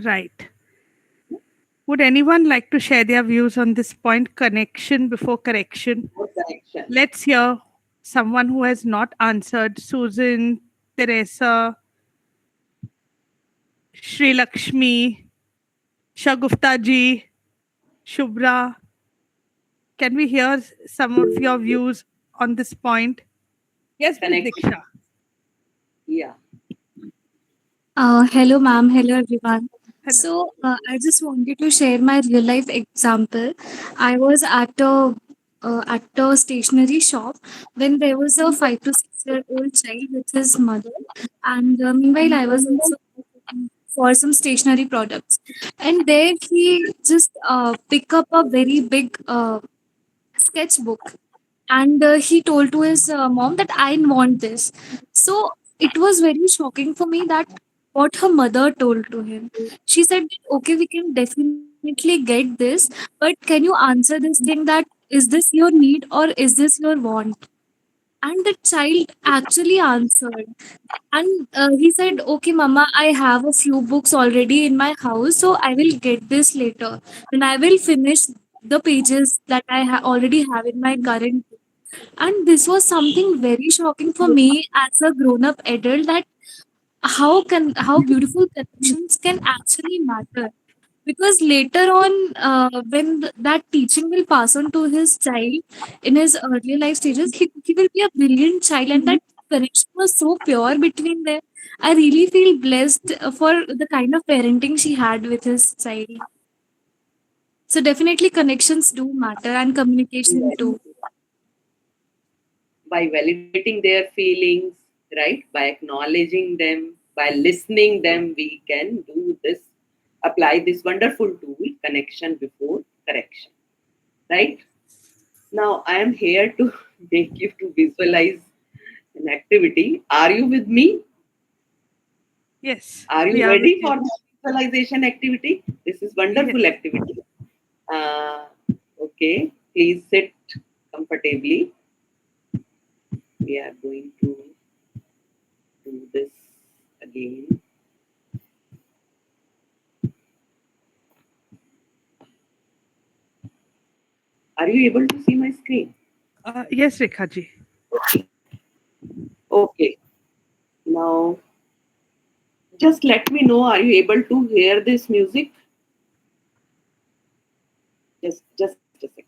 Right. Would anyone like to share their views on this point, connection before correction? Correction. Let's hear someone who has not answered. Susan, Teresa, Sri Lakshmi, Shagufta ji, Shubhra. Can we hear some of your views on this point? Yes, please, Connection. Diksha. Yeah. Hello, ma'am. Hello, everyone. Hello. So, I just wanted to share my real life example. I was at a stationery shop when there was a 5 to 6 year old child with his mother, and meanwhile, I was also looking for some stationery products, and there he just pick up a very big sketchbook, and he told to his mom that I want this. So it was very shocking for me that what her mother told to him. She said, okay, we can definitely get this, but can you answer this thing, that is this your need or is this your want? And the child actually answered, and he said, okay mama, I have a few books already in my house, so I will get this later when I will finish the pages that I already have in my current book. And this was something very shocking for me as a grown up adult, that how beautiful connections can actually matter, because later on, when that teaching will pass on to his child in his early life stages, he will be a brilliant child, and that connection was so pure between them. I really feel blessed for the kind of parenting she had with his child. So definitely connections do matter, and communication too. By validating their feelings, right? By acknowledging them, by listening them, we can do this, apply this wonderful tool, connection before correction, right? Now I am here to make you to visualize an activity. Are you with me? Yes. Are we you are ready with for you. the visualization activity? This is wonderful activity. Okay, please sit comfortably. We are going to do this again. Are you able to see my screen? Yes, Rekha ji. Okay. Now, just let me know. Are you able to hear this music? Just a second.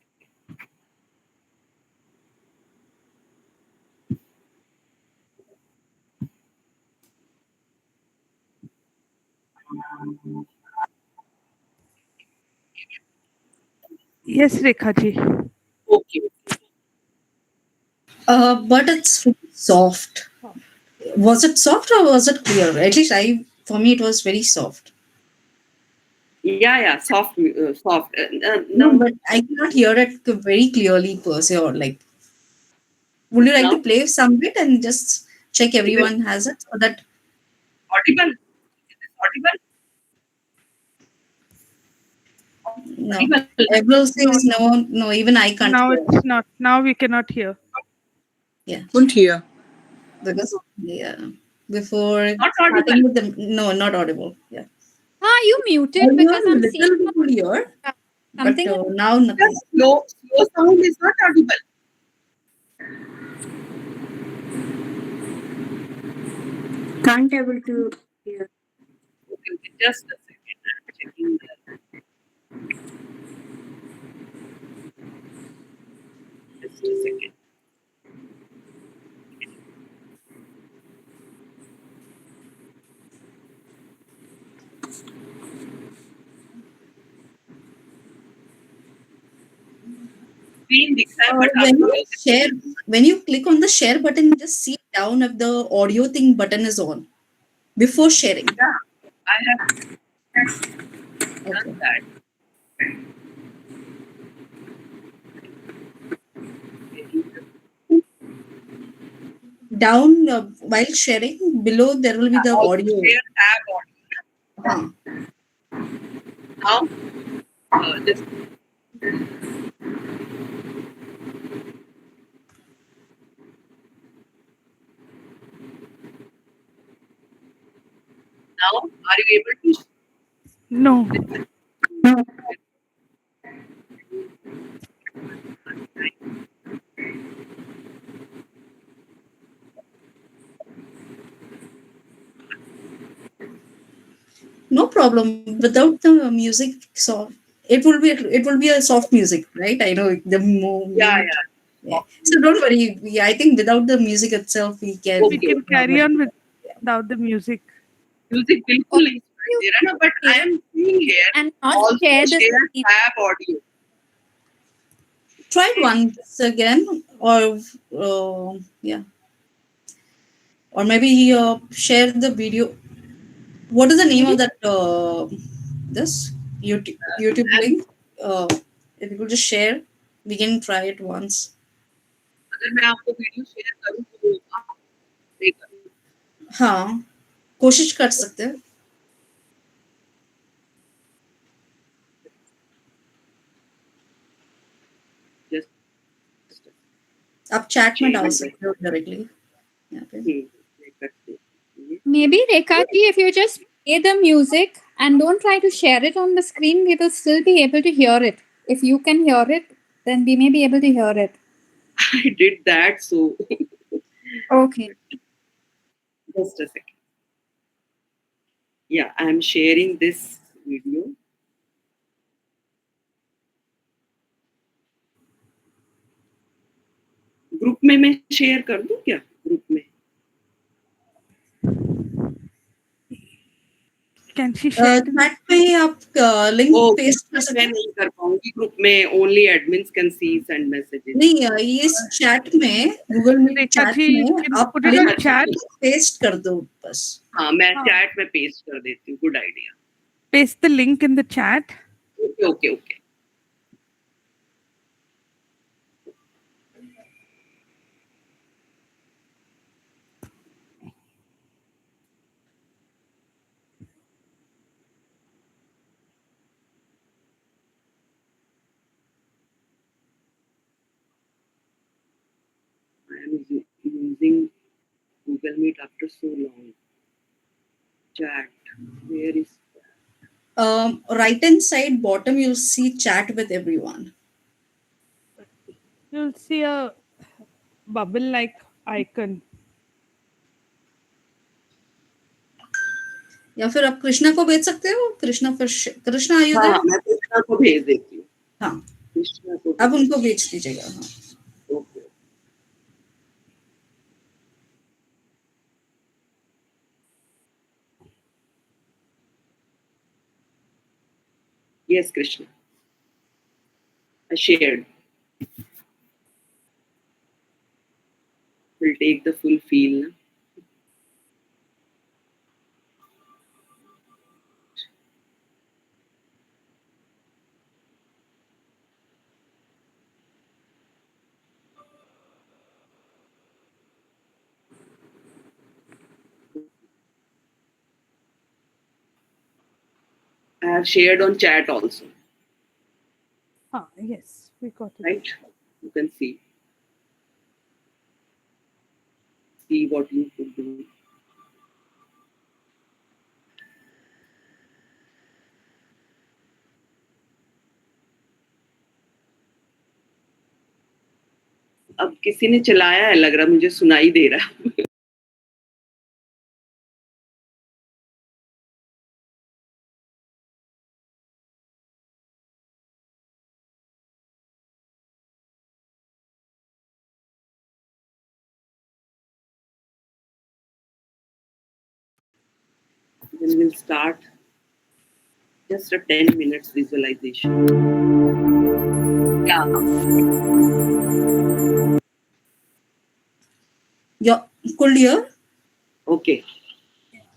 Yes, Rekha ji. Okay. But it's soft. Was it soft or was it clear? At least for me, it was very soft. Yeah, soft, soft. No, Now, but I cannot hear it very clearly per se. Or like, would you like to now, play some bit and just check is it everyone has it so that audible? Is it audible? no? Audible. Avril No, says no, no. Even I can't now hear. it's not. Now we cannot hear. Yeah, Couldn't hear. because yeah, before Not starting audible. with the no, not audible. Yeah, Ah, you muted earlier because I'm seeing little we could hear, but something. now nothing. Just slow sound is not audible. Can't able to hear. Okay, just a second. I'm checking just a second. Screen दिखता है, but When आपका you music share, when you click on the share button, just see down if the audio thing button is on before sharing. yeah, I have Okay. done that. Down while sharing, below there will be the Also audio. share tab audio. Huh. Now, just now, are you able to? No. No problem. Without the music, so it will be a soft music, right? I know the Yeah, movement. Yeah. yeah. So don't worry. I think without the music itself, we can. We Okay, can carry on without the music. music Or बिल्कुल नहीं सुनाई you दे रहा ना, but I share am seeing here and not also share the share screen. tab audio. Try it once again, or yeah, or maybe share the video. What is the name of Maybe that this YouTube link? Uh, if you could just share, we can try it once. अगर मैं आपको video share करूँ तो आप play करो. हाँ, कोशिश कर सकते हैं. Just आप चैट में change डाल it. सकते हो डायरेक्टली यहाँ पे. play करते हैं. maybe Rekha ji, if you just play the music and don't try to share it on the screen, we will still be able to hear it. If you can hear it, then we may be able to hear it. I did that, so Okay. just a second. Yeah, I am sharing this video. Group में मैं share कर दूं क्या group में? Can she share? Chat में आप link ओ paste कर सकते मैं हैं. नहीं कर पाऊंगी ग्रुप में. Only admins can see send messages. नहीं इस चैट में Google Meet Rekha chat ji, में can आप put it link on chat. Paste कर दो बस. हाँ, मैं हाँ. चैट में पेस्ट कर देती हूँ. Good idea. Paste the link in the chat. Okay okay okay. I am using Google Meet after so long. Chat. Where is Right hand side bottom you'll see chat with everyone. You'll see a bubble-like icon. या फिर आप कृष्णा को भेज सकते हो. कृष्णा कृष्णा आयु हाँ, मैं कृष्णा को भेज देती हूँ. हाँ, कृष्णा को आप उनको भेज दीजिएगा. हाँ. Okay. Yes, Krishna. I shared. We'll take the full feel. Na? I have shared on chat also, Yes, we got it. right? You can see what you could do. अब किसी ने चलाया है, लग रहा मुझे सुनाई दे रहा. Then we'll start just a 10 minutes visualization. Yeah. You could hear? Okay.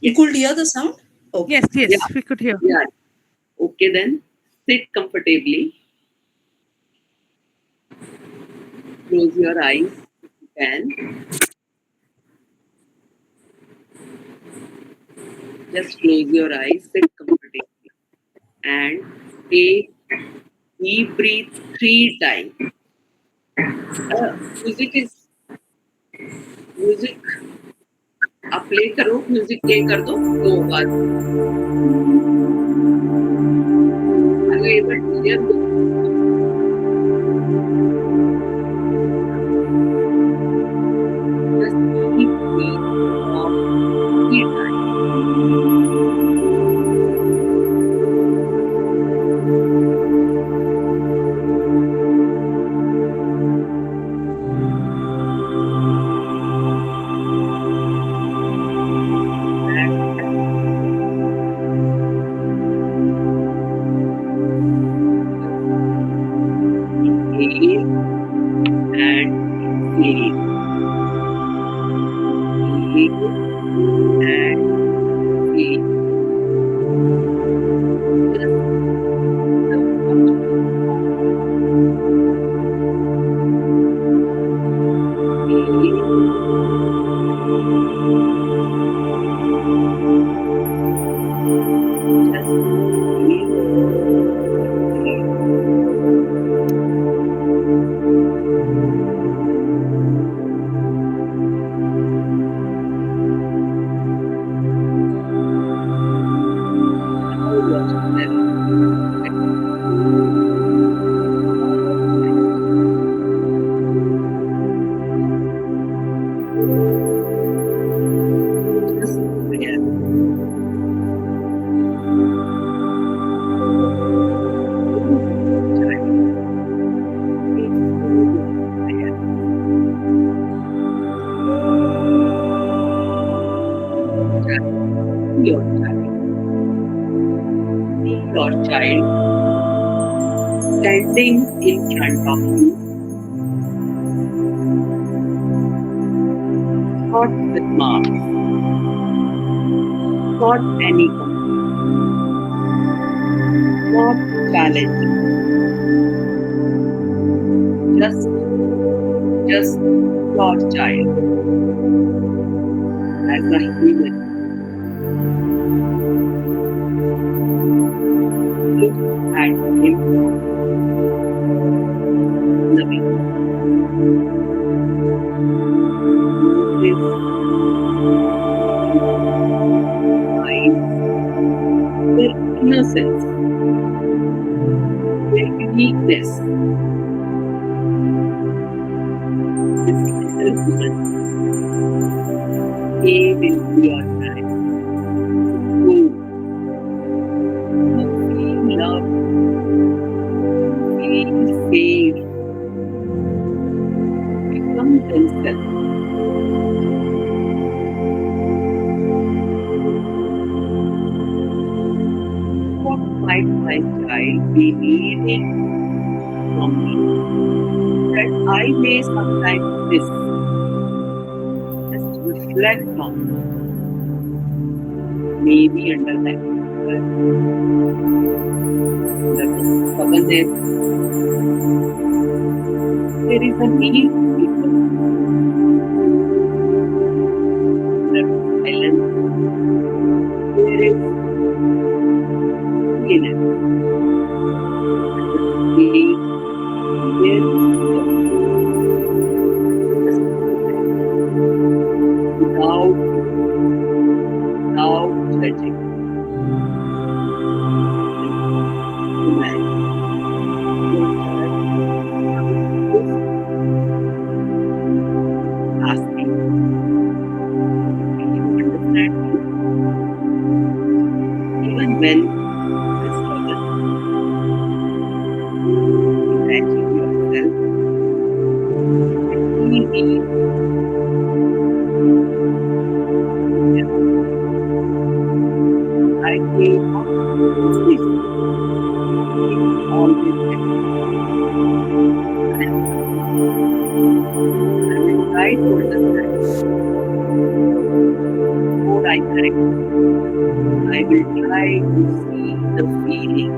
You could hear the sound? Okay. Yes, yes, Yeah. we could hear. Yeah. Okay, then sit comfortably. Close your eyes if you can. Just close your eyes, sit comfortably, and take deep breathe 3 times. Music आप play करो, music play कर दो, तो आवाज are you able to hear me? Just keep breathe for 3 times. Inhale and exhale. Inhale and exhale. Just your child standing in front of you, not with marks, not any competition, not challenge, just your child as a human. Look at him loving. Notice eyes, their innocence, their uniqueness. This little woman came into your life. Go. You feel love, feel safe, become themselves. What might my child be needing from me that I may sometimes miss? Just reflect on it. Maybe under that stubbornness, there is a need to become silence. There is fear. Asking, "Do you understand me?" Even when I struggle, imagine yourself completely I came up with this. Always get I will try to understand more I correct. I will try to see the feeling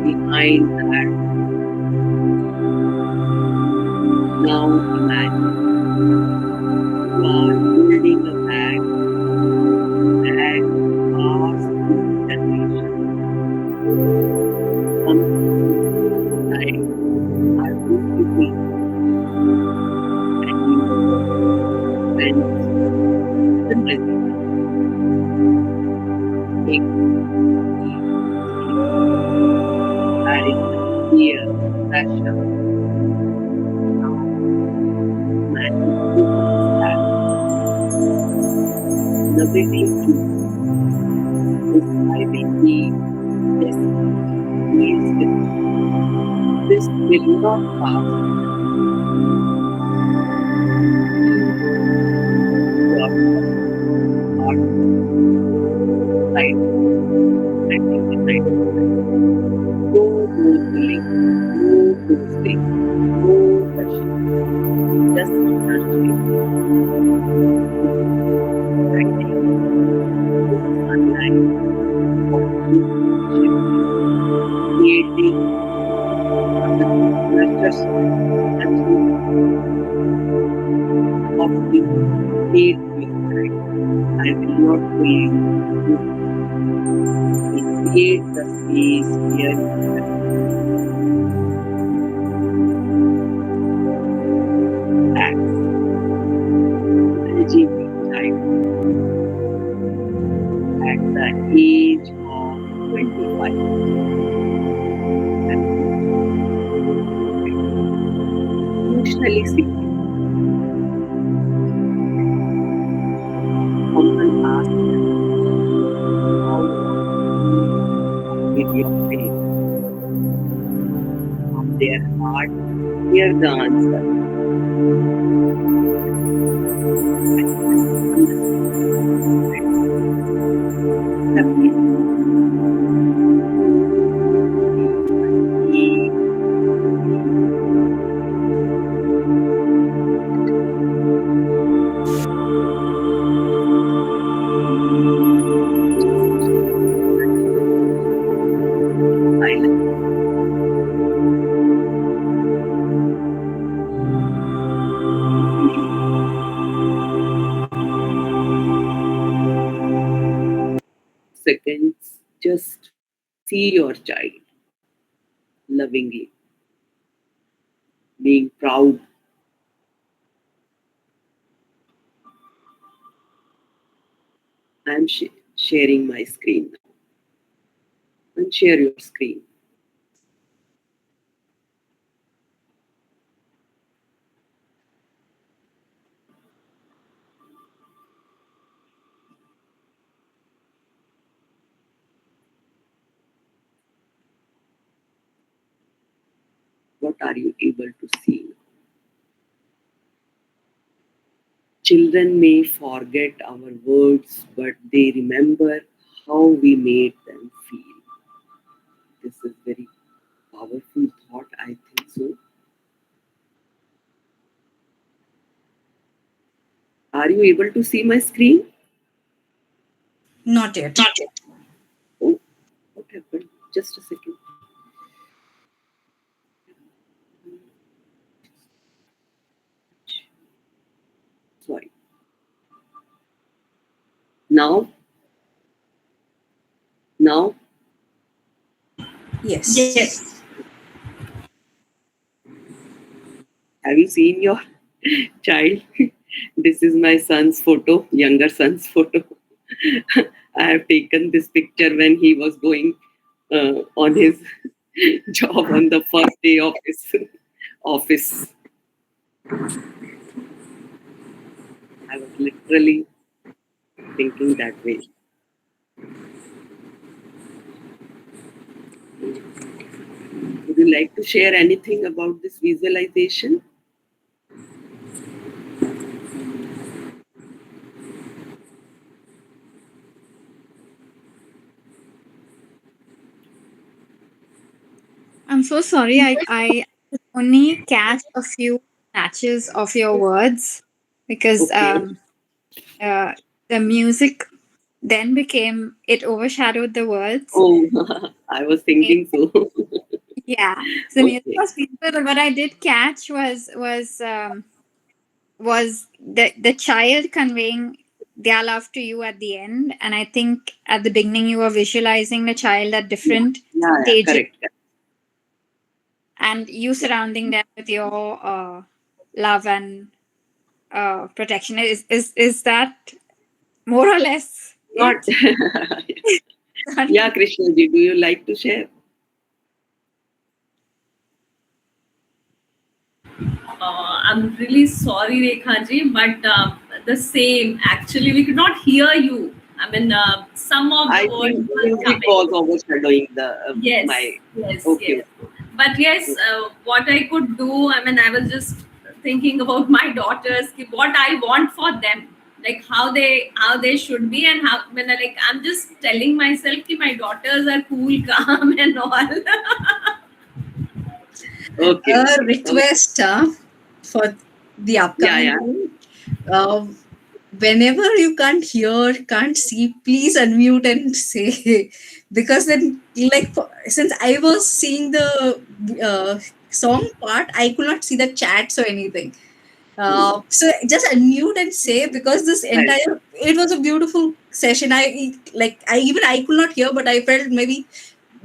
behind that. Now imagine you are holding a bag that passed through generations. Some inside are beautiful and you sense the resistance. Take that is the fear, pressure. Now imagine you understand the ability to this I will be this is this will not pass. Your heart right and inside. No more pulling, no forcing, no rushing. Just nurturing. Practicing sunlight of relationship, creating nurture soil of the faith inside. I will not pull you. We create the space where you can relax. Managing your child at the age of 25. And emotionally secure. Someone asked them how with your faith from their heart. Hear the answer. Silence. Seconds, just see your child lovingly, being proud. I'm sharing my screen now. And share your screen. What are you able to see? Children may forget our words, but they remember how we made them feel. This is very powerful thought, I think so. Are you able to see my screen? Not yet. Oh, what happened? Just a second. Sorry. Now? Now? Yes. Have you seen your child? This is my son's photo, younger son's photo. I have taken this picture when he was going on his job on the first day of his office. I was literally thinking that way. Would you like to share anything about this visualization? I'm so sorry. I could only catch a few snatches of your words because Okay. the music then became it overshadowed the words. Oh, I was thinking so. Yeah, so the music Okay. was beautiful. But what I did catch was the child conveying their love to you at the end, and I think at the beginning you were visualizing the child at Yeah, different yeah, stages, correct. and you surrounding them with your love and protection. Is that more or less Not. it? Sorry. Yeah, Krishna ji, do you like to share? I'm really sorry, Rekha ji, but the same. Actually, we could not hear you. I mean, some of I the words think were music coming. was overshadowing the Yes, my. yes, Okay. yes. But yes, what I could do, I mean, I was just thinking about my daughters, what I want for them, like how they should be, and how when I'm just telling myself that my daughters are cool, calm, and all. Okay. A Okay. request for the Yeah, upcoming yeah. day. Uh, Whenever you can't hear, can't see, please unmute and say, because then, like, since I was seeing the song part, I could not see the chats or anything. So just unmute and say, because this Right. entire, it was a beautiful session. I could not hear, but I felt maybe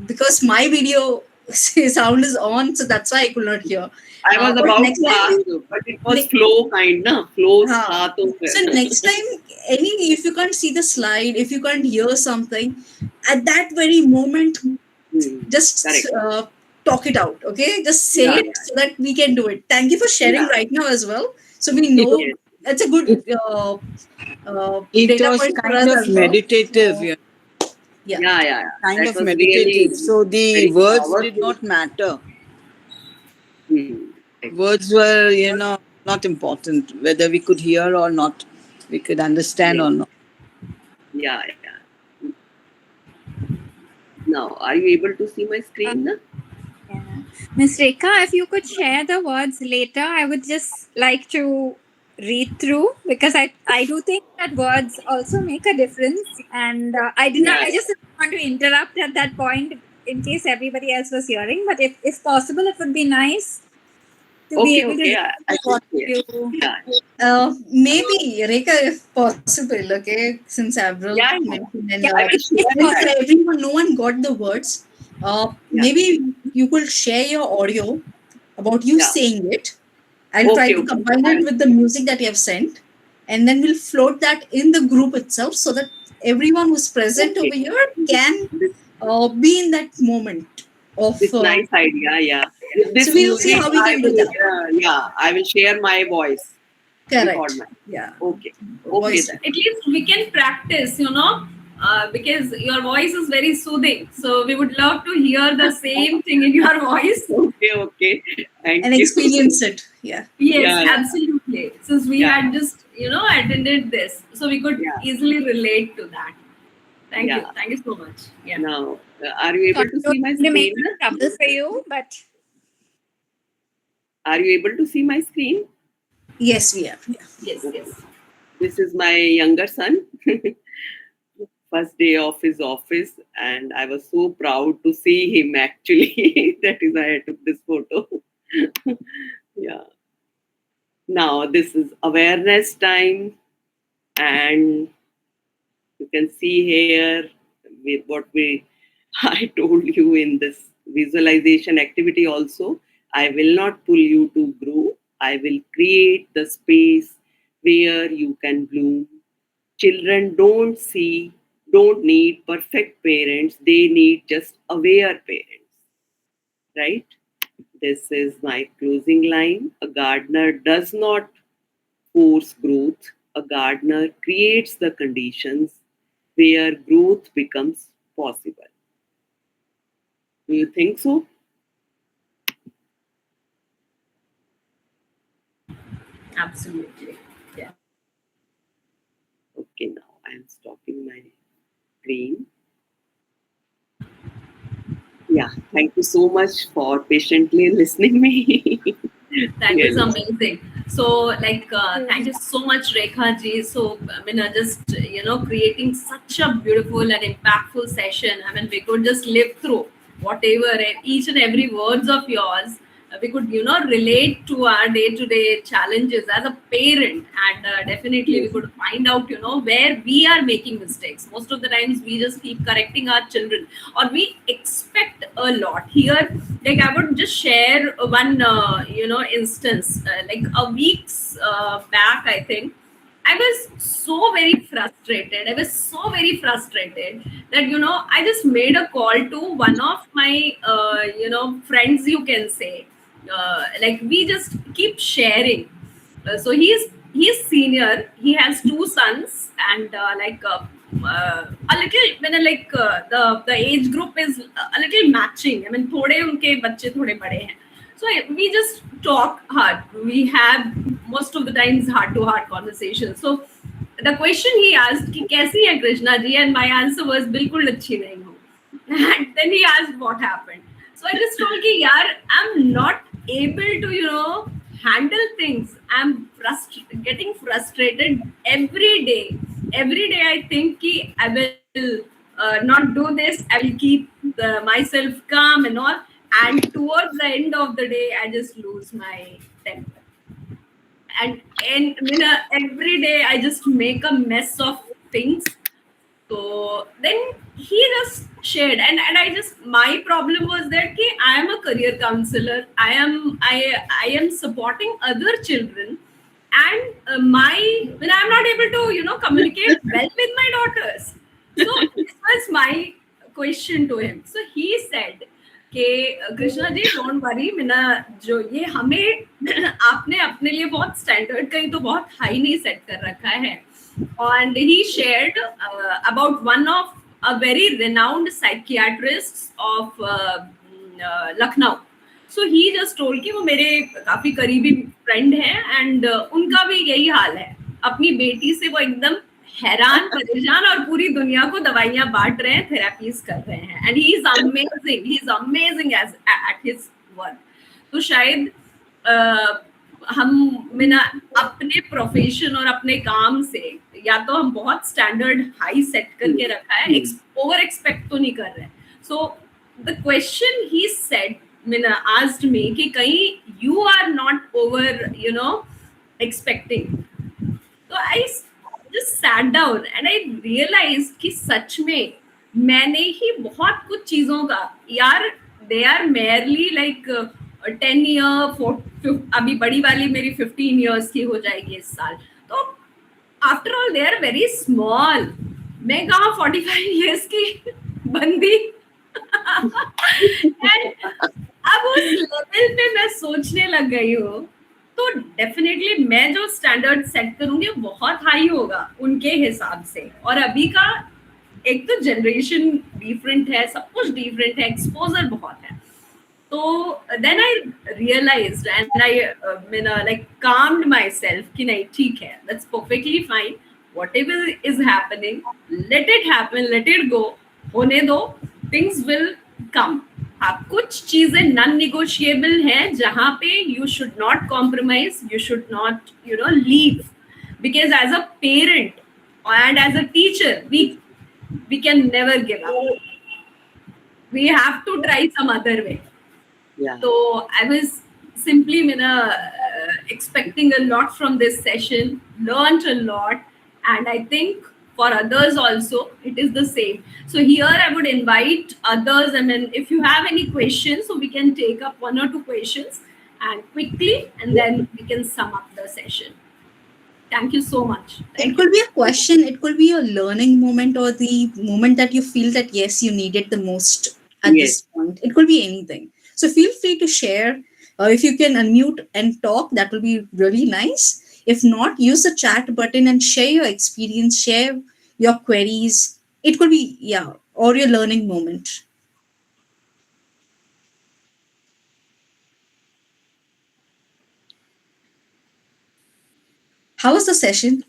because my video sound is on, so that's why I could not hear. I was But about next to time, ask you, but it was flow kind, na? Flow हाँ. tha to So next time, if you can't see the slide, if you can't hear something, at that very moment, just Correct. talk it out. Okay, just say Yeah, it so that we can do it. Thank you for sharing yeah. right now as well. So we It, know Yes. that's a good it, it data was point for kind us of as well. meditative, So, yeah. Yeah, yeah, yeah. kind That of was meditative. really So the very words did powerful. not matter. Hmm. Words were, not important. Whether we could hear or not, we could understand Yes. or not. Yeah, yeah. Now, are you able to see my screen? Na? Yeah. Miss Rekha, if you could share the words later, I would just like to read through because I do think that words also make a difference. And Yeah, I just didn't want to interrupt at that point in case everybody else was hearing. But if possible, it would be nice to be okay, able to okay. listen I to can what share. you. Yeah, Maybe Rekha, if possible, okay, since Avril yeah, yeah. mentioned and Yeah, I will if share since that. possible. everyone, no one got the words, Yeah, maybe you could share your audio about you yeah. saying it. I'll try Okay, to okay. combine I it will with the share. music that you have sent, and then we'll float that in the group itself so that everyone who's present Okay. over here can This, be in that moment of. this nice idea. Yeah. With So this we'll see music, how we I can do will. that. Yeah, I will share my voice. Record Correct. my. Yeah. Okay. Okay Voice. then. At least we can practice, because your voice is very soothing. So we would love to hear the same thing in your voice. Okay, okay. Thank And you. experience it. Yeah. Yes, Yeah, yeah, absolutely. Since we yeah, had just, attended this, so we could yeah, easily relate to that. Thank you. yeah. Thank you so much. Yeah. Now, are you Sorry able to to see my make screen? trouble for you, but Are you able to see my screen? Yes, we are. Yeah. Yes, Okay. yes. This is my younger son. First day of his office, and I was so proud to see him actually. That is why I took this photo. Yeah. Now, this is awareness time, and you can see here what we I told you in this visualization activity also. I will not pull you to grow. I will create the space where you can bloom. Children don't see, don't need perfect parents, they need just aware parents, right? This is my closing line. A gardener does not force growth, a gardener creates the conditions where growth becomes possible. Do you think so? Absolutely. Yeah. Okay, now I am stopping my screen. Yeah, thank you so much for patiently listening me. That Yes. was amazing. So, like, thank you so much, Rekha ji. So, I mean, just creating such a beautiful and impactful session. I mean, we could just live through whatever each and every words of yours. We could, relate to our day-to-day challenges as a parent, and definitely we could find out, where we are making mistakes. Most of the times, we just keep correcting our children, or we expect a lot. Here, like I would just share one instance, like a weeks back, I think I was so very frustrated. I was so very frustrated that I just made a call to one of my friends, you can say. Like we just keep sharing. So he's senior. He has two sons, and a little when the age group is a little matching. I mean, थोड़े उनके बच्चे थोड़े बड़े हैं. So we just talk hard. We have most of the times heart-to-heart conversations. So the question he asked कि कैसी है Krishna ji, and my answer was बिल्कुल अच्छी नहीं हूँ. And then he asked what happened. So I just told कि यार I'm not able to handle things. I'm getting frustrated every day. Every day I think कि I will not do this. I will keep myself calm and all. And towards the end of the day, I just lose my temper. And every day I just make a mess of things. So then he just shared, and I just, my problem was that ki I am a career counselor. I am supporting other children, and when I'm not able to communicate well with my daughters. So this was my question to him. So he said कि Krishna ji don't worry, मेरा जो ये हमें आपने अपने लिए बहुत standard कहीं तो बहुत हाई नहीं सेट कर रखा है. And he shared about one of a very renowned psychiatrist of Lucknow. So he just told कि वो मेरे काफी करीबी फ्रेंड हैं, एंड उनका भी यही हाल है. अपनी बेटी से वो एकदम हैरान परेशान और पूरी दुनिया को दवाइयां बांट रहे हैं, थेरेपीज कर रहे हैं, and he is amazing at his work. तो शायद हम अपने प्रोफेशन और अपने काम से या तो हम बहुत स्टैंडर्ड हाई सेट करके रखा है, ओवर एक्सपेक्ट तो नहीं कर रहे. So the question he said asked me कि कहीं you are not over expecting. तो I just sat down and I realized कि सच में मैंने ही बहुत कुछ चीजों का यार, they are merely like 10 year, अभी बड़ी वाली मेरी 15 years की हो जाएगी इस साल. तो after all they are very small. मैं कहाँ 45 years की बंदी. And अब उस लेवल पे मैं सोचने लग गई हूँ, तो डेफिनेटली मैं जो स्टैंडर्ड सेट करूंगी बहुत हाई होगा उनके हिसाब से. और अभी का एक तो जनरेशन डिफरेंट है, सब कुछ डिफरेंट है, एक्सपोजर बहुत है. तो then I realised and I like calmed myself कि नहीं ठीक है, that's perfectly fine, whatever is happening, let it happen, let it go, होने दो, थिंग्स विल कम. हाँ, कुछ चीजें नॉन निगोशिएबल हैं जहां पे you should not compromise, you should not leave, because as a parent and as a teacher we can never give up. We have to try some other way. Yeah. So I was simply expecting a lot from this session, learned a lot, and I think for others also it is the same. So here I would invite others, and then if you have any questions, so we can take up 1 or 2 questions and quickly, and then we can sum up the session. Thank you so much. It could be a question, it could be a learning moment, or the moment that you feel that yes, you need it the most at Yes. this point. It could be anything. So feel free to share. If you can unmute and talk, that will be really nice. If not, use the chat button and share your experience, share your queries. It could be, yeah, or your learning moment. How was the session?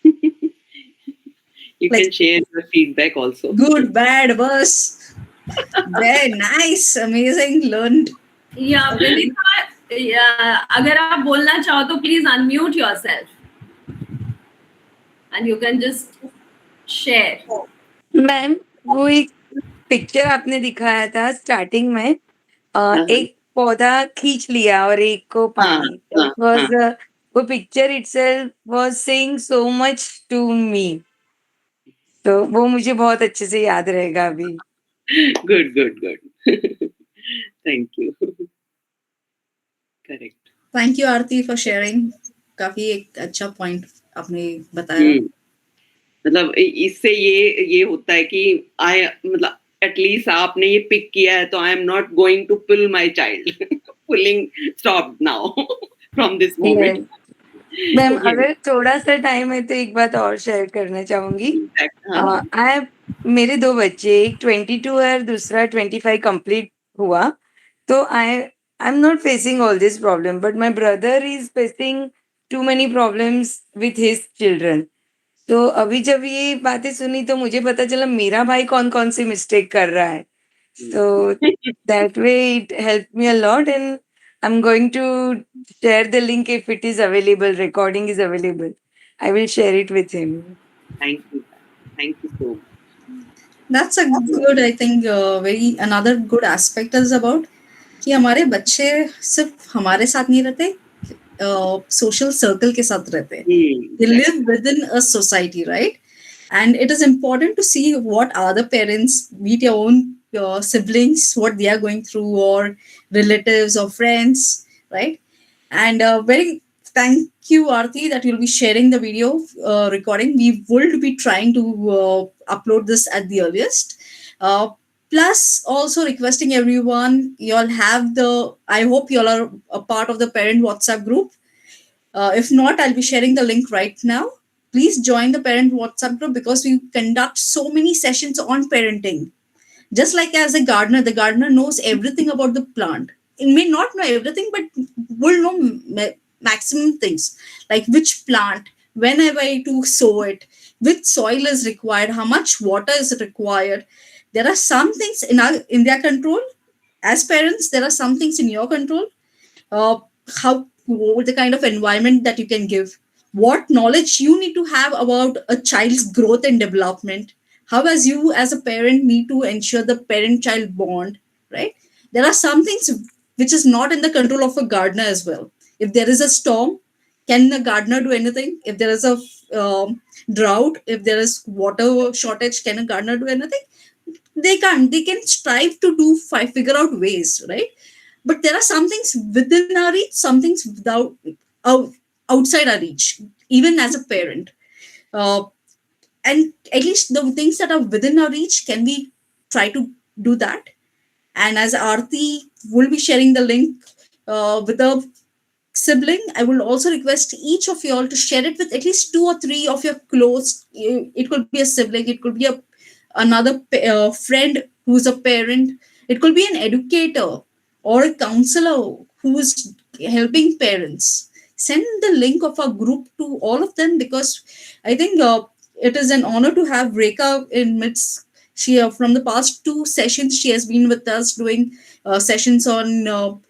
You Like, can share your feedback also. good, bad, worse. Very nice, amazing, learned. Yeah, Vinika, yeah, अगर आप बोलना चाहो तो please unmute yourself and you can just share. Ma'am वो एक picture आपने दिखाया था स्टार्टिंग में एक पौधा खींच लिया और एक को पानी वाज वो picture itself was saying so much to me तो वो मुझे बहुत अच्छे से याद रहेगा अभी Good. Thank you. Correct. Thank you Aarti for sharing. काफी एक अच्छा पॉइंट आपने बताया. मतलब इससे ये होता है कि मतलब एटलीस्ट आपने ये पिक किया है तो I am not going to pull my child. Pulling stop now from this moment. Ma'am अगर थोड़ा सा टाइम है तो एक बात और शेयर करना चाहूंगी. मेरे 2 बच्चे, एक 22 है और दूसरा 25 कंप्लीट हुआ. तो I am not facing all this problem but my brother is facing too many problems with his children. तो अभी जब ये बातें सुनी तो मुझे पता चला मेरा भाई कौन सी मिस्टेक कर रहा है. तो that way it help me a lot and I'm going to share the link if it is available. Recording is available. I will share it with him. Thank you so much. That's a good, I think, very another good aspect is about कि हमारे बच्चे सिर्फ हमारे साथ नहीं रहते, social circle के साथ रहते हैं. They live within a society, right? And it is important to see what other parents, be it your own siblings, what they are going through, or relatives or friends, right? And very thank you, Aarti, that you'll be sharing the video recording. We will be trying to upload this at the earliest. Plus, also requesting everyone, y'all have I hope y'all are a part of the parent WhatsApp group. If not, I'll be sharing the link right now. Please join the parent WhatsApp group because we conduct so many sessions on parenting. Just like as a gardener, the gardener knows everything about the plant. It may not know everything, but will know maximum things, like which plant, when am I to sow it, which soil is required, how much water is required. There are some things in their control. As parents, there are some things in your control. How the kind of environment that you can give, what knowledge you need to have about a child's growth and development, how as you as a parent need to ensure the parent-child bond, right? There are some things which is not in the control of a gardener as well. If there is a storm, can a gardener do anything? If there is a drought, if there is water shortage, can a gardener do anything? They can't. They can strive to figure out ways, right? But there are some things within our reach, some things outside our reach, even as a parent. And at least the things that are within our reach, can we try to do that? And as Aarti will be sharing the link with a sibling, I will also request each of you all to share it with at least 2 or 3 of your close. It could be a sibling, it could be another friend who's a parent, it could be an educator or a counselor who is helping parents. Send the link of our group to all of them, because I think it is an honor to have Rekha in midst. She from the past 2 sessions she has been with us doing sessions on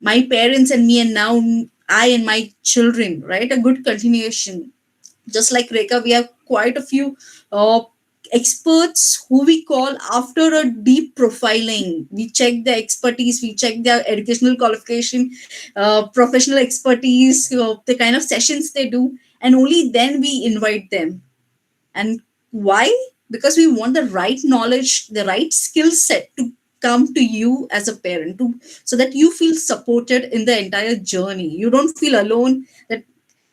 my parents and me, and now I and my children, right? A good continuation. Just like Rekha, we have quite a few experts who we call after a deep profiling. We check their expertise, we check their educational qualification, professional expertise, the kind of sessions they do, and only then we invite them. And why? Because we want the right knowledge, the right skill set to come to you as a parent, so that you feel supported in the entire journey. You don't feel alone, that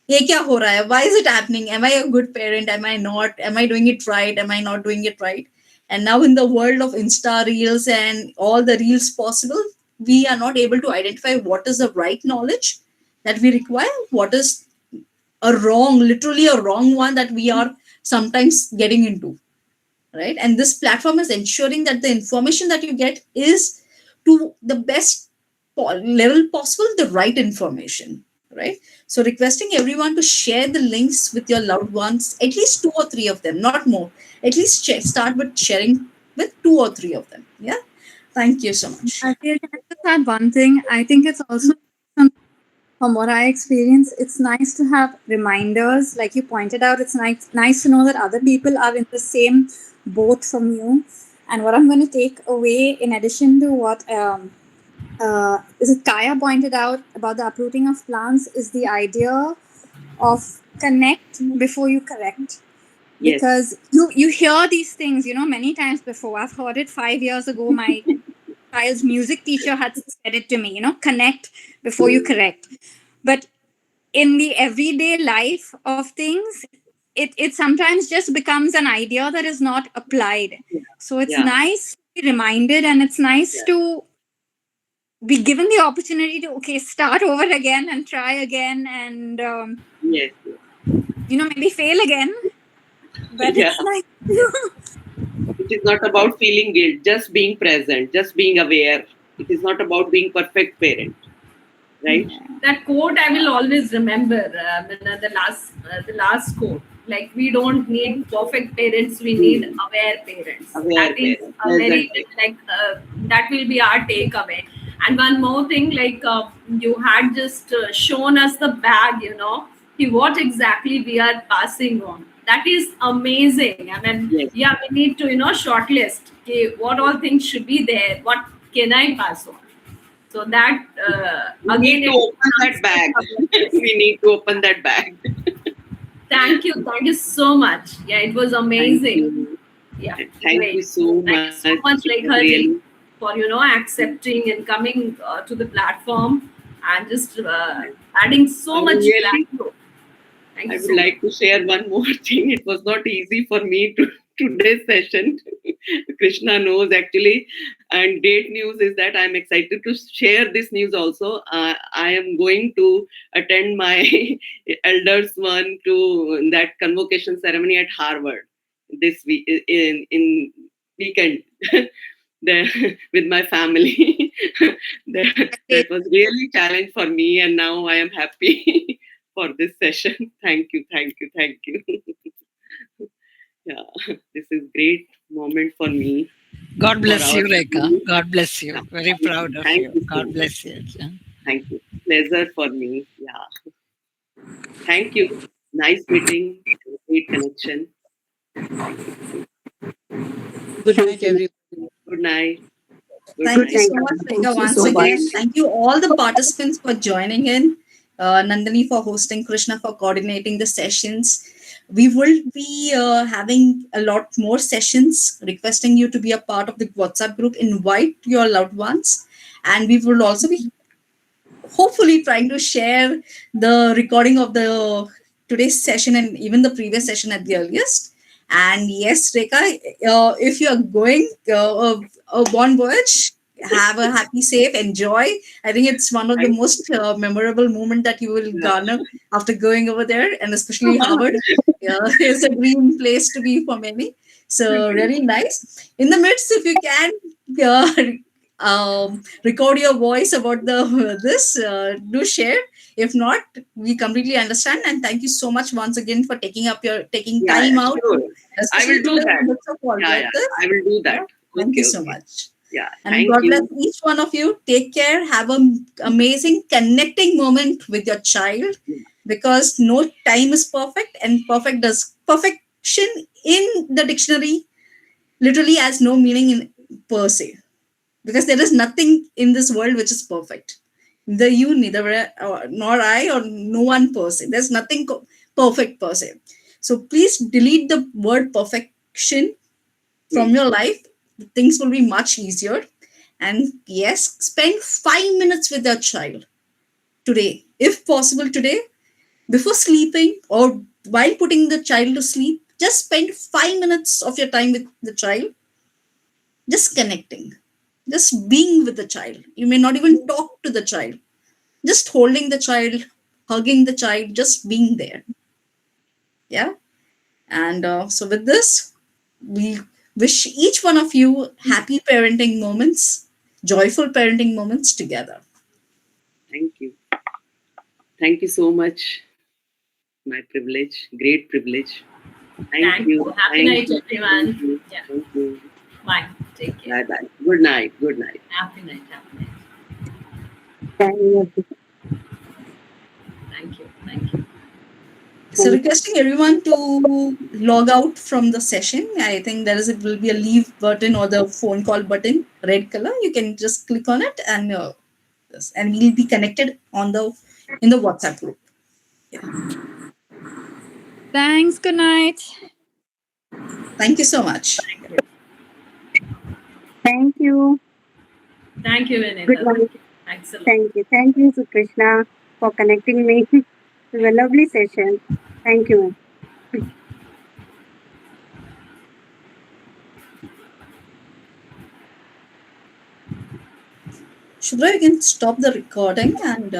ये क्या हो रहा है? Why is it happening? Am I a good parent? Am I not? Am I doing it right? Am I not doing it right? And now in the world of Insta Reels and all the reels possible, we are not able to identify what is the right knowledge that we require, what is a wrong, literally a wrong one that we are sometimes getting into, right? And this platform is ensuring that the information that you get is to the best level possible, the right information, right? So requesting everyone to share the links with your loved ones, at least 2 or 3 of them, not more. At least start with sharing with 2 or 3 of them. Yeah. Thank you so much. I feel can I just add one thing. I think it's also from what I experience, it's nice to have reminders. Like you pointed out, it's nice to know that other people are in the same boat from you. And what I'm going to take away, in addition to what is it Kaya pointed out about the uprooting of plants, is the idea of connect before you correct. Yes. Because you hear these things, many times before. I've heard it 5 years ago. My child's music teacher had said it to me, connect before you correct. But in the everyday life of things, it sometimes just becomes an idea that is not applied. So it's nice to be reminded, and it's nice to be given the opportunity to start over again and try again, and Yes. maybe fail again. But it's nice. It is not about feeling guilt, just being present, just being aware. It is not about being perfect parent, right? That quote I will always remember. The last quote. Like, we don't need perfect parents, we need aware parents. Aware That is parents. a very Exactly. that will be our takeaway. And one more thing, you had just shown us the bag, what exactly we are passing on. That is amazing. I mean, Yes. we need to shortlist. Okay, what all things should be there? What can I pass on? So that We again, need to open that bag. We need to open that bag. Thank you so much. Yeah, it was amazing. Yeah, Thank great. you so Thank you so much. much, Really. Lekhaji, for accepting and coming to the platform and just adding so much value. Thank I you would so much. like to share one more thing. It was not easy for me to today's session. Krishna knows actually, and great news is that I'm excited to share this news also. I am going to attend my elders one to that convocation ceremony at Harvard this week in weekend. There with my family. That was really challenge for me, and now I am happy for this session. Thank you. Yeah, this is great moment for me. God bless for you, our Rekha. family. God bless you. Very proud of Thank you. you so God much. bless you. Thank you. Pleasure for me. Yeah. Thank you. Nice meeting. Great connection. Good night, everyone. Good night. Thank you so much, Thank Rekha, you once so again. much. Thank you all the participants for joining in. Nandini for hosting, Krishna for coordinating the sessions. We will be having a lot more sessions, requesting you to be a part of the WhatsApp group. Invite your loved ones. And we will also be hopefully trying to share the recording of the today's session and even the previous session at the earliest. And yes, Rekha, if you are going a bon voyage, have a happy, safe, enjoy. I think it's one of the most memorable moment that you will garner after going over there, and especially Harvard is a dream place to be for many. So really nice. In the midst, if you can, record your voice about the this, do share. If not, we completely understand, and thank you so much once again for taking time out, Sure. I especially will do to learn that. bits of all Yeah, I will do that. Thank you so Okay. much. Yeah. And Thank God bless you. each one of you. Take care. Have an amazing connecting moment with your child, because no time is perfect, and perfection in the dictionary literally has no meaning in per se, because there is nothing in this world which is perfect. Neither you, nor I, or no one per se. There's nothing perfect per se. So please delete the word perfection from your life. Things will be much easier. And yes, spend 5 minutes with your child today, if possible today. before sleeping or while putting the child to sleep, just spend 5 minutes of your time with the child, just connecting, just being with the child. You may not even talk to the child, just holding the child, hugging the child, just being there. Yeah. And so, with this, we wish each one of you happy parenting moments, joyful parenting moments together. Thank you. Thank you so much. My privilege, great privilege. Thank you. Happy night, everyone. Thank you. Yeah. Thank you. Bye. Take care. Bye bye. Good night. Good night. Happy night. Happy night. Thank you. Thank you. So, requesting everyone to log out from the session. I think will be a leave button or the phone call button, red color. You can just click on it, and we'll be connected in the WhatsApp group. Thanks. Good night. Thank you so much. Thank you. Thank you, Vinita. Good night. Thanks a lot. Thank you. Thank you, Sukrishna, for connecting me. It was a lovely session. Thank you. Shubhra, you can stop the recording and